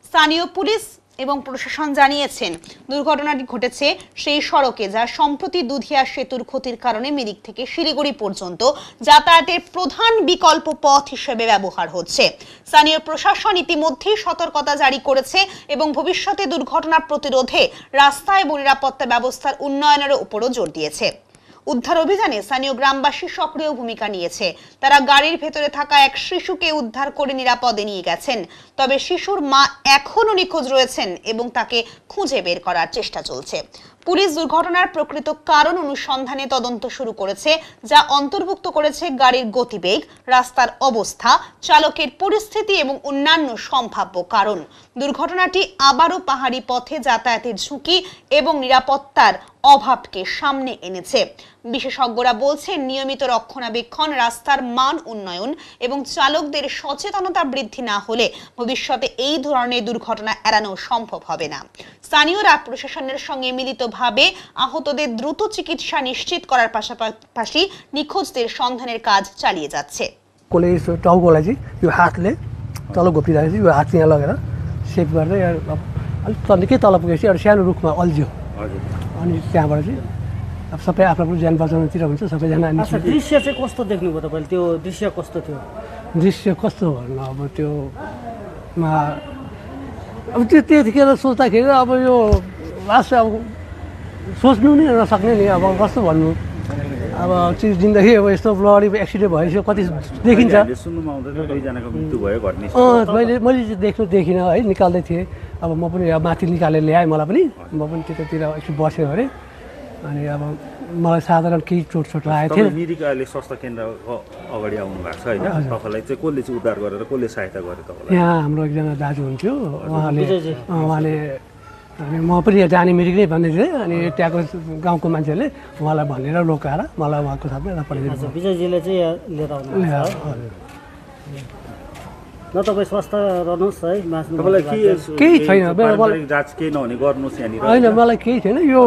স্থানীয় পুলিশ এবং প্রশাসন জানিয়েছেন দুর্ঘটনাটি ঘটেছে সেই সড়কে যা সম্প্রতি দুধিয়া সেতুর ক্ষতির কারণে মিরিক থেকে শিলিগুড়ি পর্যন্ত যাতায়াতের প্রধান বিকল্প পথ হিসেবে ব্যবহার হচ্ছে। স্থানীয় প্রশাসন ইতিমধ্যেই সতর্কতা জারি করেছে এবং ভবিষ্যতে দুর্ঘটনা প্রতিরোধে রাস্তা এবং নিরাপত্তা ব্যবস্থার উন্নয়নের উপরও জোর দিয়েছে। উদ্ধার অভিযানে স্থানীয় গ্রামবাসী সক্রিয় ভূমিকা নিয়েছে। তারা গাড়ির ভেতরে থাকা এক শিশুকে উদ্ধার করে নিরাপদে নিয়ে গেছেন, তবে শিশুর মা এখনো নিখোঁজ রয়েছেন এবং তাকে খুঁজে বের করার চেষ্টা চলছে। পুলিশ দুর্ঘটনার প্রকৃত কারণ অনুসন্ধানে তদন্ত শুরু করেছে, যা অন্তর্ভুক্ত করেছে গাড়ির গতিবেগ, রাস্তার অবস্থা, চালকের পরিস্থিতি এবং অন্যান্য সম্ভাব্য কারণ। দুর্ঘটনাটি আবারও পাহাড়ি পথে যাতায়াতের ঝুঁকি এবং নিরাপত্তার অভাবকে সামনে এনেছে। বিশেষজ্ঞরা বলছেন নিয়মিত রক্ষণাবেক্ষণ, রাস্তার মান উন্নয়ন এবং চালকদের সচেতনতা বৃদ্ধি না হলে ভবিষ্যতে এই ধরনের দুর্ঘটনা এড়ানো সম্ভব হবে না। স্থানীয়রা প্রশাসনের সঙ্গে মিলিতভাবে আহতদের দ্রুত চিকিৎসা নিশ্চিত করার পাশাপাশি নিখোঁজদের সন্ধানের কাজ चालिए जाच्छे। कोले टाउकोलाई चाहिँ यो हातले तल घोप्टिँदाखेरि चाहिँ यो हात यहाँ लगेर सेप गरेर अलिक निकै तल पुगेपछि एउटा सानो रुखमा अल्झ्यो। अनि त्यहाँबाट चाहिँ अब सबै आफ्नो ज्यान बचाउनुतिर हुन्छ सबैजना। दृश्य चाहिँ कस्तो देख्नुभयो तपाईँले? त्यो दृश्य कस्तो थियो? दृश्य कस्तो भन्नु अब त्यो अब त्यो त्यतिखेर सोच्दाखेरि अब यो लास्ट अब सोच्नु नै नसक्ने नि। अब कस्तो भन्नु, अब चिज जिन्दगी अब यस्तो ब्लडी एक्सिडेन्ट भएपछि कति देखिन्छ। मैले चाहिँ देखिनँ है, निकाल्दै थिएँ। अब म पनि माथि निकालेर ल्याएँ, मलाई पनि म पनि त्यतातिर एकछिन बसेँ अरे। अनि अब मलाई साधारण केही चोटसोट लागेको थियो। मिरिक अहिले स्वास्थ्य केन्द्रको अगाडि आउनु भएको छ होइन? तपाईँलाई चाहिँ कसले चाहिँ उद्धार गरेर कसले सहायता गर्यो तपाईँलाई? यहाँ हाम्रो एकजना दाजु हुन्थ्यो, उहाँले अनि म पनि जाने मिरिक नै भन्दै थिएँ। अनि त्यहाँको गाउँको मान्छेहरूले उहाँलाई भनेर लोकाएर मलाई उहाँको साथमा यता पठाइदिनु। विजयजीले चाहिँ यहाँ लिएर आउनु ल तपाईँ स्वस्थ रहनुहोस् है। तपाईँलाई केही छैन, जाँच केही नहुने गर्नुहोस् यहाँनिर होइन, मलाई केही छैन। यो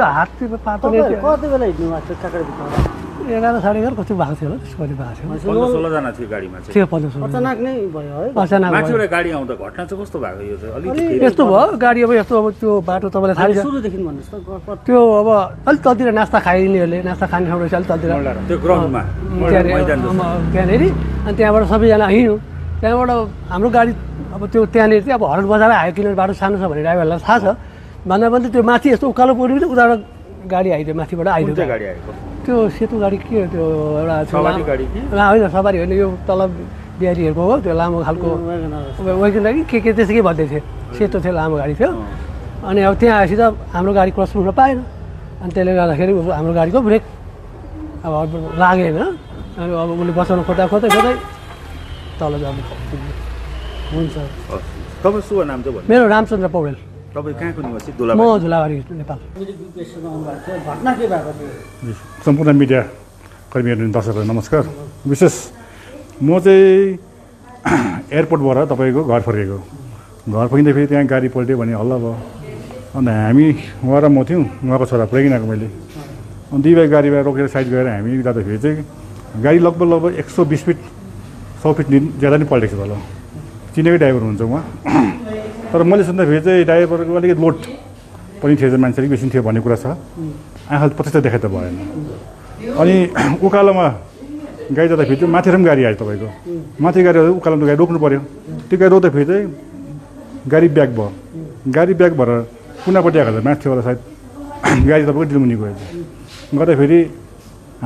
हात पातले कति बेला हिँड्नु भएको थियो काँक्रेभित्र? 11 साढे 11 कति भएको थियो होला, त्यसपछि भएको थियो। 15-16 जना थियो गाडीमा चाहिँ। 15-16 अचानक नै भयो है? अचानक माथिबाट गाडी आउँदा घटना चाहिँ कस्तो भएको? यो चाहिँ अलिकति यस्तो भयो गाडी अब यस्तो अब त्यो बाटो तपाईँलाई थाहा छ सुरुदेखि भन्नुहोस् त। त्यो अब अलिक तलतिर नास्ता खाइनेहरूले नास्ता खाने ठाउँ रहेछ अलिक तलतिर त्यो ग्राउन्डमा त्यहाँनिर। अनि त्यहाँबाट सबैजना हिँड्यो। त्यहाँबाट हाम्रो गाडी अब त्यो त्यहाँनिर चाहिँ अब हरन बजाएर आयो, किनभने बाटो सानो छ भने ड्राइभरलाई थाहा छ। भन्दा भन्दै त्यो माथि यस्तो उकालो पऱ्यो भने उताबाट गाडी आइदियो, माथिबाट आइदियो। त्यो सेतो गाडी के त्यो एउटा होइन, सवारी होइन, यो तल बिहारीहरूको हो, त्यो लामो खालको वेगनर कि के त्यसै भन्दै थियो। सेतो थियो, लामो गाडी थियो। अनि अब त्यहाँ आएपछि त हाम्रो गाडी क्रस हुन पाएन। अनि त्यसले गर्दाखेरि हाम्रो गाडीको ब्रेक अब लागेन। अनि अब उसले बचाउनु खोज्दै तल जानु हुन्छ। तपाईँ शुभ नाम चाहिँ भन्नु? मेरो रामचन्द्र पौडेल। तपाईँ कहाँको निवासी? म झुलाबारी नेपाल। घटना के भएको थियो? सम्पूर्ण मिडिया कर्मीहरू दर्शकहरू नमस्कार। विशेष म चाहिँ एयरपोर्टबाट तपाईँको घर फर्केको। घर फर्किँदा फेरि त्यहाँ गाडी पल्ट्यो भने हल्ला भयो। अन्त हामी उहाँ र म थियौँ, उहाँको छोरा पुऱ्याइकन आएको मैले। अनि 2 बाइक गाडीमा रोकेर साइड गरेर हामी जाँदाखेरि चाहिँ गाडी लगभग 120 फिट 100 फिट ज्यादा नै पल्टेको छ होला। चिनेकै ड्राइभर हुन्छ उहाँ। तर मैले सुन्दाखेरि चाहिँ ड्राइभरको अलिकति लोड पनि थियो मान्छे अलिक बेसी थियो भन्ने कुरा छ आँखा प्रत्यक्ष देखाइ त भएन अनि उकालोमा गाडी जाँदाखेरि चाहिँ माथि गाडी आयो तपाईँको माथि गाडी उकालोमा गाडी रोक्नु पऱ्यो त्यो गाडी रोक्दाखेरि चाहिँ गाडी ब्याक भयो गाडी ब्याक भएर कुनापट्टि आएको माथि होला सायद गाडी तपाईँको डिलमुनि गयो गर्दाखेरि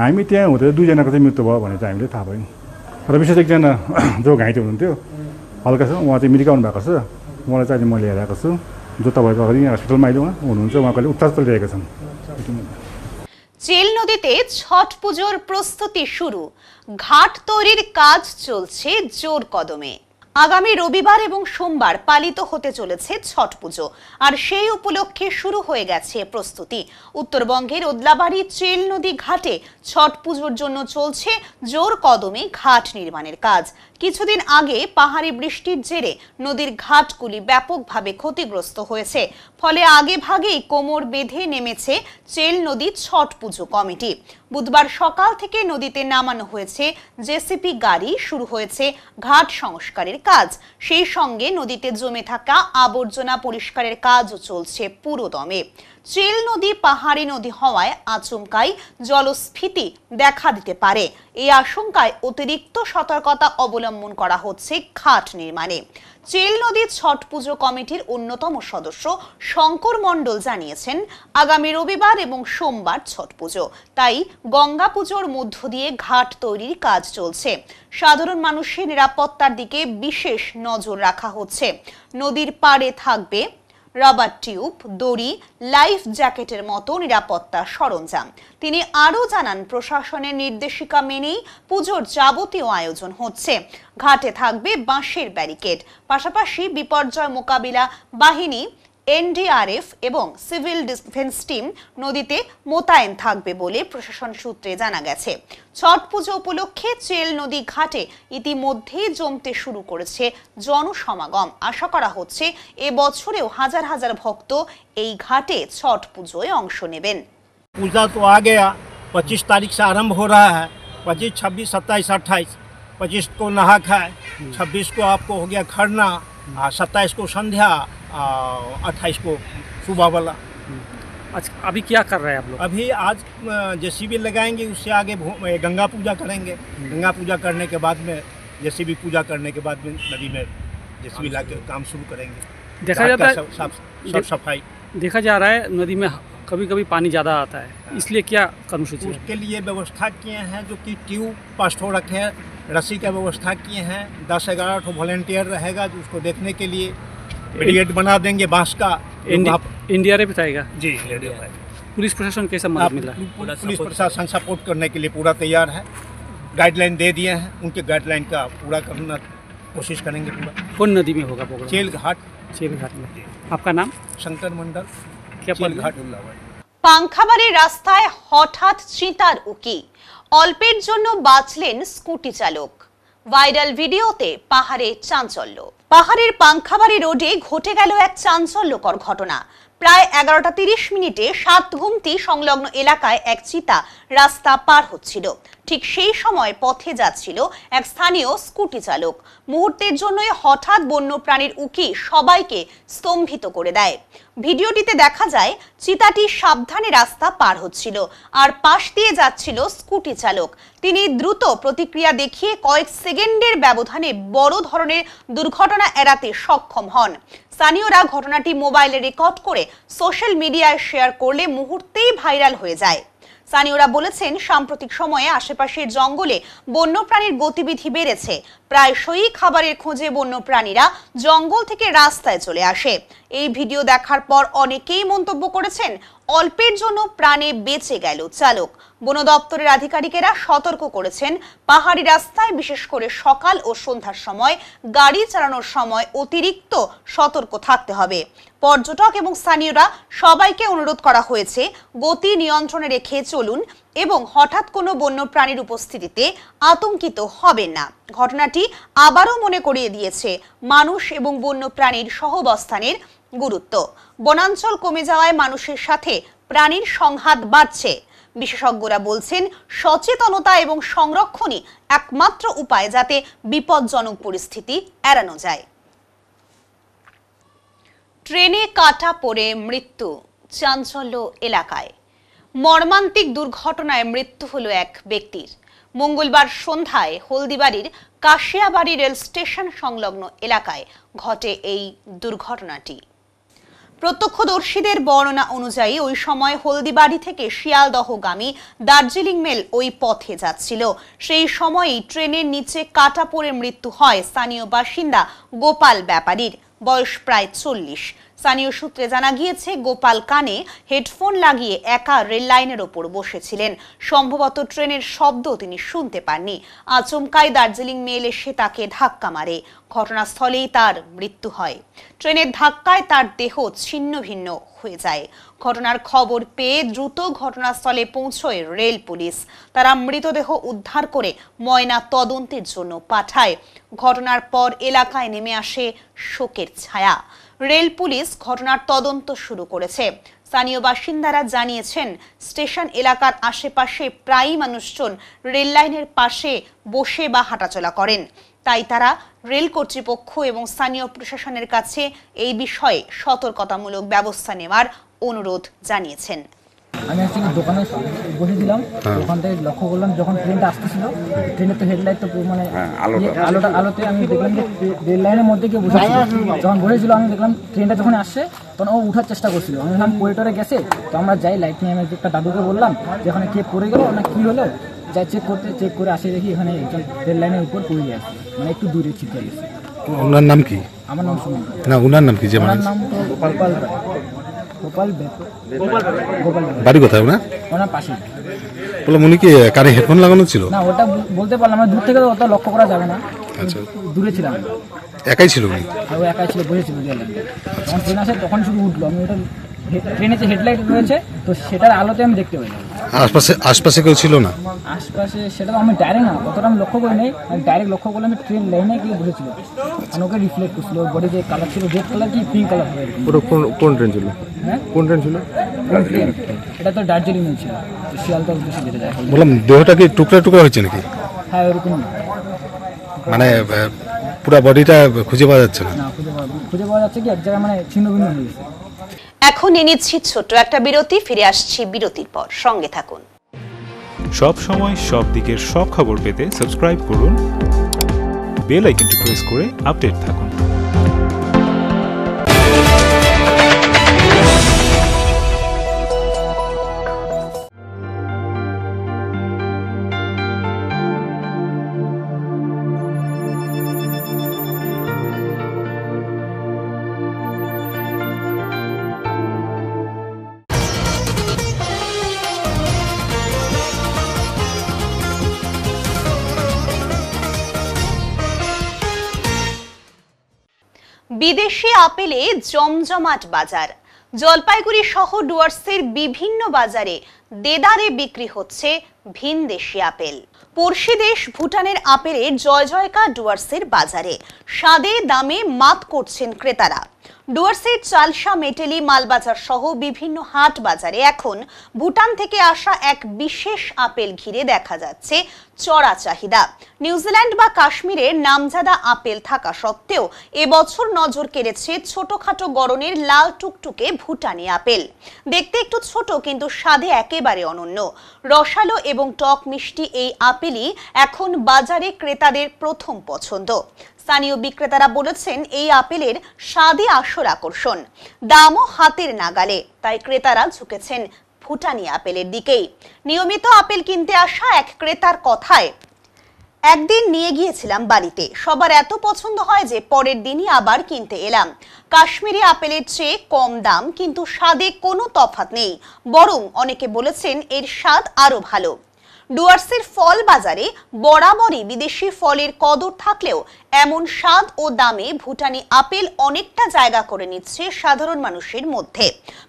हामी त्यहाँ हुँदै 2 जनाको चाहिँ मृत्यु भयो भने चाहिँ हामीले थाहा भयौँ र विशेष एकजना जो घाइते हुनुहुन्थ्यो हल्का छ उहाँ चाहिँ मिरिक आउनु भएको छ उहाँलाई चाहिँ म लिएर आएको छु जो तपाईँको अगाडि हस्पिटलमा अहिले उहाँ हुनुहुन्छ उहाँको अहिले उपचार चलिरहेका छन् চেল নদীতে ছট পুজোর প্রস্তুতি শুরু ঘাট তৈরির কাজ চলছে জোর কদমে আগামী রবিবার এবং সোমবার পালিত হতে চলেছে ছট পুজো আর সেই উপলক্ষে শুরু হয়ে গেছে প্রস্তুতি উত্তরবঙ্গের ওদলাবাড়ি চেল নদী ঘাটে ছট পুজোর জন্য চলছে জোর কদমে ঘাট নির্মাণের কাজ কিছুদিন আগে পাহাড়ি বৃষ্টির জেরে নদীর ঘাটগুলি ব্যাপকভাবে ক্ষতিগ্রস্ত হয়েছে ফলে আগে ভাগেই কোমর বেঁধে নেমেছে চেল নদী ছট পুজো কমিটি বুধবার সকাল থেকে নদীতে নামানো হয়েছে জেসিপি গাড়ি শুরু হয়েছে ঘাট সংস্কারের কাজ সেই সঙ্গে নদীতে জমে থাকা আবর্জনা পরিষ্কারের কাজও চলছে পুরোদমে চেল নদী পাহাড়ি নদী হওয়ায় আচমকাই জলস্ফীতি দেখা দিতে পারে এই আশঙ্কায় অতিরিক্ত সতর্কতা অবলম্বন করা হচ্ছে ঘাট নির্মাণে চেল নদী ছট পুজো কমিটির অন্যতম সদস্য শঙ্কর মণ্ডল জানিয়েছেন আগামী রবিবার এবং সোমবার ছট পুজো তাই গঙ্গা পুজোর মধ্য দিয়ে ঘাট তৈরির কাজ চলছে সাধারণ মানুষের নিরাপত্তার দিকে বিশেষ নজর রাখা হচ্ছে নদীর পাড়ে থাকবে রাবার টিউব দড়ি লাইফ জ্যাকেটের মতো নিরাপত্তা সরঞ্জাম তিনি আরো জানান প্রশাসনের নির্দেশিকা মেনেই পুজোর যাবতীয় আয়োজন হচ্ছে ঘাটে থাকবে বাঁশের ব্যারিকেড পাশাপাশি বিপর্যয় মোকাবিলা বাহিনী এনডিআরএফ এবং সিভিল ডিফেন্স টিম নদীতে মোতায়েন থাকবে বলে প্রশাসন সূত্রে জানা গেছে ছট পুজো উপলক্ষে চেল নদী ঘাটে ইতিমধ্যেই জমতে শুরু করেছে জনসমাগম আশা করা হচ্ছে এবছরেও হাজার হাজার ভক্ত এই ঘাটে ছট পুজোয় অংশ নেবেন पूजा तो आ गया 25 तारीख से आरंभ हो रहा है 25, 26, 27, 28 25 को नहा खाए 26 को आपको हो गया खरना 27 को संध्या 28 को सुबह वाला। अच्छा अभी क्या कर रहे हैं आप लोग? अभी आज जेसीबी लगाएंगे उससे आगे गंगा पूजा करेंगे गंगा पूजा करने के बाद में जेसीबी पूजा करने के बाद में नदी में जेसीबी ला के काम शुरू करेंगे। देखा जाता है सब सफाई देखा जा रहा है नदी में कभी कभी पानी ज़्यादा आता है इसलिए क्या कर्मसूची है? उसके लिए व्यवस्था किए हैं जो कि ट्यूब पास्ट हो रखे हैं रस्सी का व्यवस्था किए हैं 10-11 ठो वॉलेंटियर रहेगा जो उसको देखने के लिए बैरिकेड बना देंगे बांस का एनडीआरएफ आएगा जी पुलिस प्रशासन कैसा मदद मिला है? पुलिस प्रशासन सपोर्ट करने के लिए पूरा तैयार है गाइडलाइन दे दिए हैं उनके गाइडलाइन का पूरा करना कोशिश करेंगे पूरा। कौन नदी में होगा प्रोग्राम? चेल घाट में। आपका नाम? शंकर मंडल क्या चेल घाट उल्लाबाड़ी। পাংখাবাড়ির রাস্তায় হঠাৎ চিতার উকি অল্পের জন্য বাঁচলেন স্কুটি চালক ভাইরাল ভিডিওতে পাহাড়ে চাঞ্চল্য পাহাড়ের পাংখাবাড়ি রোডে ঘটে গেল এক চাঞ্চল্যকর ঘটনা প্রায় 11:30 মিনিটে সাতঘুমতি সংলগ্ন এলাকায় এক চিতা রাস্তা পার হচ্ছিল ঠিক সেই সময় পথে যাচ্ছিল এক স্থানীয় স্কুটি চালক মুহূর্তের জন্যই হঠাৎ বন্যপ্রাণীর উকি সবাইকে স্তম্ভিত করে দেয় ভিডিওটিতে দেখা যায় চিতাটি সাবধানে রাস্তা পার হচ্ছিল আর পাশ দিয়ে যাচ্ছিল স্কুটি চালক তিনি দ্রুত প্রতিক্রিয়া দেখিয়ে কয়েক সেকেন্ডের ব্যবধানে বড় ধরনের দুর্ঘটনা এড়াতে সক্ষম হন স্থানীয়রা ঘটনাটি মোবাইলে রেকর্ড করে সোশ্যাল মিডিয়ায় শেয়ার করলে মুহূর্তেই ভাইরাল হয়ে যায় স্থানীয়রা বলেছেন সাম্প্রতিক সময়ে আশেপাশের জঙ্গলে বন্যপ্রাণীর গতিবিধি বেড়েছে প্রায়শই খাবারের খোঁজে বন্যপ্রাণীরা জঙ্গল থেকে রাস্তায় চলে আসে এই ভিডিও দেখার পর অনেকেই মন্তব্য করেছেন অল্পের জন্য প্রাণে বেঁচে গেল চালক বন দপ্তরের আধিকারিকেরা সতর্ক করেছেন পাহাড়ি রাস্তায় বিশেষ করে সকাল ও সন্ধ্যার সময় গাড়ি চালানোর সময় অতিরিক্ত সতর্ক থাকতে হবে পর্যটক এবং স্থানীয়রা সবাইকে অনুরোধ করা হয়েছে গতি নিয়ন্ত্রণে রেখে চলুন এবং হঠাৎ কোনো বন্যপ্রাণীর উপস্থিতিতে আতঙ্কিত হবেন না ঘটনাটি আবারও মনে করিয়ে দিয়েছে মানুষ এবং বন্যপ্রাণীর সহাবস্থানের গুরুত্ব বনাঞ্চল কমে যাওয়ায় মানুষের সাথে প্রাণীর সংঘাত বাড়ছে বিশেষজ্ঞরা বলছেন সচেতনতা এবং সংরক্ষণই একমাত্র উপায় যাতে বিপজ্জনক পরিস্থিতি এড়ানো যায় ট্রেনে কাটা পড়ে মৃত্যু চাঞ্চল্য এলাকায়। মর্মান্তিক দুর্ঘটনায় মৃত্যু হলো এক ব্যক্তির। মঙ্গলবার সন্ধ্যায় হলদিবাড়ির কাশিয়াবাড়ি রেল স্টেশন সংলগ্ন এলাকায় ঘটে এই দুর্ঘটনাটি। প্রত্যক্ষদর্শীদের বর্ণনা অনুযায়ী ওই সময় হলদিবাড়ি থেকে শিয়ালদহগামী দার্জিলিং মেল ওই পথে যাচ্ছিল। সেই সময়ই ট্রেনের নিচে কাটা পড়ে মৃত্যু হয় স্থানীয় বাসিন্দা গোপাল ব্যাপারীর, বয়স প্রায় 40। স্থানীয় সূত্রে জানা গিয়েছে গোপাল কানে হেডফোন লাগিয়ে একা রেল লাইনের ওপর বসেছিলেন। সম্ভবত ট্রেনের শব্দ তিনি শুনতে পাননি। আচমকাই দার্জিলিং মেল এসে তাকে ধাক্কা মারে। ঘটনাস্থলেই তার মৃত্যু হয়। ট্রেনের ধাক্কায় তার দেহ ছিন্ন ভিন্ন হয়ে যায়। ঘটনার খবর পেয়ে দ্রুত ঘটনাস্থলে পৌঁছয় রেল পুলিশ। তারা মৃতদেহ উদ্ধার করে ময়না তদন্তের জন্য পাঠায়। ঘটনার পর এলাকায় নেমে আসে শোকের ছায়া। রেল পুলিশ ঘটনার তদন্ত শুরু করেছে। স্থানীয় বাসিন্দারা জানিয়েছেন, স্টেশন এলাকার আশেপাশে প্রায়ই মানুষজন রেল লাইনের পাশে বসে বা হাঁটাচলা করেন। তাই তারা রেল কর্তৃপক্ষ এবং স্থানীয় প্রশাসনের কাছে এই বিষয়ে সতর্কতামূলক ব্যবস্থা নেওয়ার অনুরোধ জানিয়েছেন। আমি অ্যাকচুয়ালি দোকানে বসেছিলাম, ওখান থেকে লক্ষ্য করলাম যখন ট্রেনটা আসতেছিল, ট্রেনের তো হেডলাইট তো মানে আলোতে আমি দেখলাম যে রেল লাইনের মধ্যে কেউ বসেছিল। যখন বসেছিল আমি দেখলাম ট্রেনটা যখন আসছে তখন ও উঠার চেষ্টা করছিল। আমি ভাবলাম করিডোরে গেছে, তো আমরা যাই লাইট নিয়ে। আমি একটা দাদুকে বললাম যে এখানে কে পড়ে গেল না কি হলো, যাই চেক করে আসে দেখি এখানে একজন রেল লাইনের উপর পড়ে গেছে, মানে একটু দূরে ছিটকে গেছে। ওনার নাম কি? আমার নাম সুমন। না, ওনার নাম কি? আমার নাম তো গোপাল রায়। বাড়ি কোথায় ওনার? ওনার পাশে। বললাম উনি কি কানে হেডফোন লাগানো ছিল? না, ওটা বলতে পারলাম না, দূর থেকে ওটা লক্ষ্য করা যাবে না। আচ্ছা, দূরে ছিলাম। একাই ছিল উনি? ও একাই ছিল, বসেছিল। যখন ট্রেন আসে তখন শুধু উঠলো। আমি ওটা ট্রেনে যে হেডলাইট রয়েছে তো সেটার আলোতে আমি দেখতে পাই। আশপাশে কেউ ছিল না? আশপাশে সেটা তো আমি ডাইরেক্ট না, অতটা আমি লক্ষ্য করি নাই। আমি ডাইরেক্ট লক্ষ্য করলাম ট্রেন লাইনে কেউ বসেছিল, কারণ ওকে রিফ্লেক্ট করছিল। ওর বডি যে কালার ছিল, রেড কালার কি পিঙ্ক কালার হবে। ওটা কোন ট্রেন ছিল? হ্যাঁ, কোন ট্রেন ছিল? এটা তো দার্জিলিং মেল ছিল, শিয়ালদহ উদ্দেশ্যে যেতে যায়। বললাম দেহটা কি টুকরা টুকরা হয়েছে নাকি? হ্যাঁ, ওরকম। মানে পুরো বডিটা খুঁজে পাওয়া যাচ্ছে না? না, খুঁজে পাওয়া যাচ্ছে কি এক জায়গায় মানে ছিন্ন ভিন্ন হয়ে গেছে। এখন নিয়ে নিচ্ছি ছোট্ট একটা বিরতি। ফিরে আসছি বিরতির পর, সঙ্গে থাকুন। সব সময় সব দিকের সব খবর পেতে সাবস্ক্রাইব করুন, বেল আইকনটি প্রেস করে আপডেট থাকুন। বিদেশি আপেলে জমজমাট বাজার। জলপাইগুড়ি সহ ডুয়ার্সের বিভিন্ন বাজারে দেদারে বিক্রি হচ্ছে ভিনদেশি আপেল। পড়শি দেশ ভুটানের আপেলের জয় জয়কার ডুয়ার্সের বাজারে। স্বাদে দামে মাত করছেন ক্রেতারা। ডুয়ার্সের চালসা, মেটেলি, মালবাজার সহ বিভিন্ন হাট বাজারে এখন ভুটান থেকে আসা এক বিশেষ আপেল ঘিরে দেখা যাচ্ছে চড়া চাহিদা। নিউজিল্যান্ড বা কাশ্মীরের নামজাদা আপেল থাকা সত্ত্বেও এবছর নজর কেড়েছে ছোটখাটো গড়নের লাল টুকটুকে ভুটানি আপেল। দেখতে একটু ছোট কিন্তু স্বাদে একেবারে অনন্য। রসালো এবং টক মিষ্টি এই আপেলই এখন বাজারে ক্রেতাদের প্রথম পছন্দ। স্থানীয় বিক্রেতারা বলেছেন এই আপেলের স্বাদই আসল আকর্ষণ, দামও হাতের নাগালে। তাই ক্রেতারা ঝুঁকেছেন ভুটানি আপেলের দিকেই। নিয়মিত আপেল কিনতে আসা এক ক্রেতার কথায়, একদিন নিয়ে গিয়েছিলাম বাড়িতে, সবার এত পছন্দ হয় যে পরের দিনই আবার কিনতে এলাম। কাশ্মীরি আপেলের চেয়ে কম দাম, কিন্তু স্বাদে কোনো তফাৎ নেই, বরং অনেকে বলেছেন এর স্বাদ আরো ভালো। ডুয়ার্সের ফল বাজারে বরাবরই বিদেশি ফলের কদর থাকলেও এমন স্বাদ ও দামে ভুটানি আপেল অনেকটা জায়গা করে নিচ্ছে সাধারণ মানুষের মধ্যে।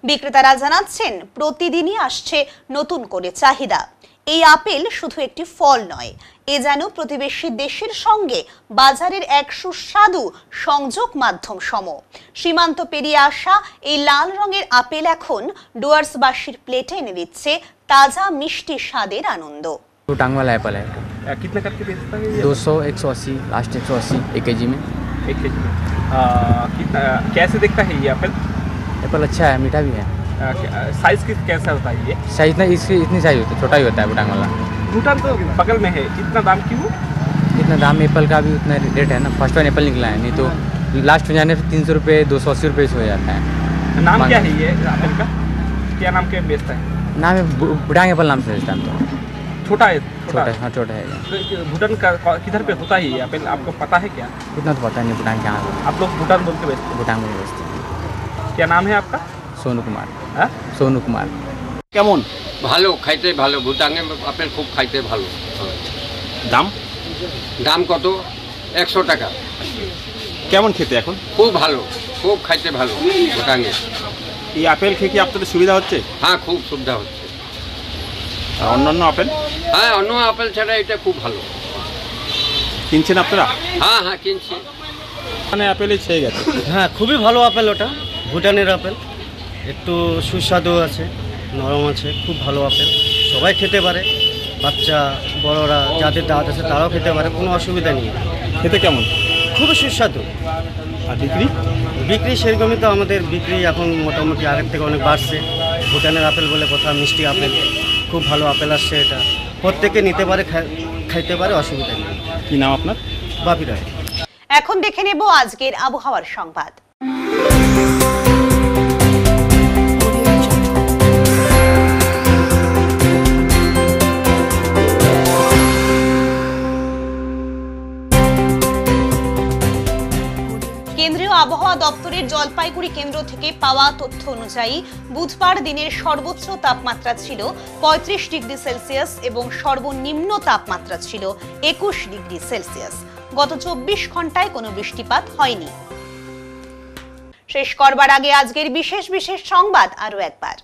বিক্রেতারা জানাচ্ছেন প্রতিদিনই আসছে নতুন করে চাহিদা। এই আপেল শুধু একটি ফল নয়, এ যেন প্রতিবেশী দেশের সঙ্গে বাজারের এক সুস্বাদু সংযোগ মাধ্যম সম। সীমান্ত পেরিয়ে আসা এই লাল রঙের আপেল এখন ডুয়ার্সবাসীর প্লেটে এনে দিচ্ছে ताजा मिष्टी स्वादेर आनंद। तो टांग वाला एप्पल है। कितने करके बेचता है? 200, 180, लास्ट 180 1 केजी में। 1 केजी में कितना कैसे दिखता है ये एप्पल? एप्पल अच्छा है, मीठा भी है। साइज कैसा होता है ये? साइज ना इसकी इतनी साइज होता है, छोटा ही होता है भूटान वाला। भूटान तो बगल में है, इतना दाम क्यों? इतना दाम एप्पल का भी उतना रेट है ना, फर्स्ट वन एप्पल निकला है, नहीं तो लास्ट में जाने 300 रुपये 280 रुपये से हो जाता है। नाम क्या है ये एप्पल का? क्या नाम के बेचता है? नाम है भूटान एप्पल नाम से बेचता है। तो छोटा है? छोटा है, हाँ छोटा है। तो भूटान का किधर पे होता है ये एप्पल, आपको पता है क्या? इतना तो पता नहीं भूटान क्या है। आप लोग भूटान बोल के बेचते हैं? भूटान में बेचते हैं। क्या नाम है आपका? सोनू कुमार। হ্যাঁ सोनू कुमार। কেমন? ভালো, খাইতে ভালো, ভুটানের আপেল খুব খাইতে ভালো। দাম? দাম কত? 100 টাকা। কেমন খেতে এখন? খুব ভালো, খুব খাইতে ভালো ভুটানের। এই আপেল খেয়ে কি আপনাদের সুবিধা হচ্ছে? হ্যাঁ, খুব সুবিধা হচ্ছে। আর অন্যান্য আপেল? হ্যাঁ, অন্য আপেল ছাড়া এটা খুব ভালো। কিনছেন আপনারা? হ্যাঁ হ্যাঁ কিনছি। মানে আপেলই ছেয়ে গেছে। হ্যাঁ, খুবই ভালো আপেল ওটা, ভুটানের আপেল, একটু সুস্বাদু আছে, নরম আছে, খুব ভালো আপেল, সবাই খেতে পারে, বাচ্চা বড়রা যাদের দাঁত আছে তারাও খেতে পারে, কোনো অসুবিধা নেই। খেতে কেমন? খুবই সুস্বাদু। আর বিক্রি? বিক্রি সেরকমই তো, আমাদের বিক্রি এখন মোটামুটি আগের থেকে অনেক বাড়ছে। ভুটানের আপেল বলে কথা, মিষ্টি আপেল, খুব ভালো আপেল আসছে, এটা প্রত্যেকে নিতে পারে, খাইতে পারে, অসুবিধা নেই। কি নাম আপনার? বাপি রায়। এখন দেখে নেব আজকের আবহাওয়ার সংবাদ। কেন্দ্রীয় আবহাওয়া দপ্তরের জলপাইগুড়ি কেন্দ্র থেকে পাওয়া তথ্য অনুযায়ী বুধবার দিনের সর্বোচ্চ তাপমাত্রা ছিল 35 ডিগ্রি সেলসিয়াস এবং সর্বনিম্ন তাপমাত্রা ছিল 21 ডিগ্রি সেলসিয়াস। গত 24 ঘন্টায় কোনো বৃষ্টিপাত হয়নি। শেষ করবার আগে আজকের বিশেষ সংবাদ আরো একবার।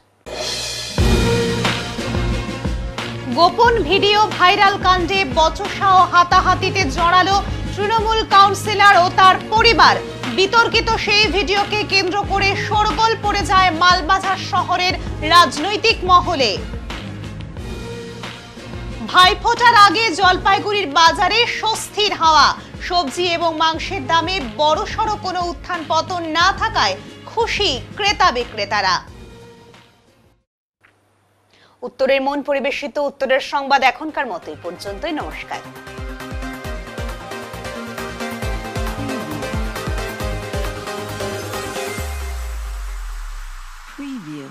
গোপন ভিডিও ভাইরাল কাণ্ডে বচসা ও হাতাহাতিতে জড়ালো তৃণমূল কাউন্সিলর ও তার পরিবার। বিতর্কিত সেই ভিডিওকে কেন্দ্র করে শোরগোল পড়ে যায় মালবাজার শহরের রাজনৈতিক মহলে। ভাইফোঁটার আগে জলপাইগুড়ির বাজারে স্বস্তির হাওয়া। সবজি এবং মাংসের দামে বড়সড় কোনো উত্থান পতন না থাকায় খুশি ক্রেতা বিক্রেতারা। উত্তরের মন পরিবেশিত উত্তরের সংবাদ এখনকার মতো এই পর্যন্তই। নমস্কার। Preview.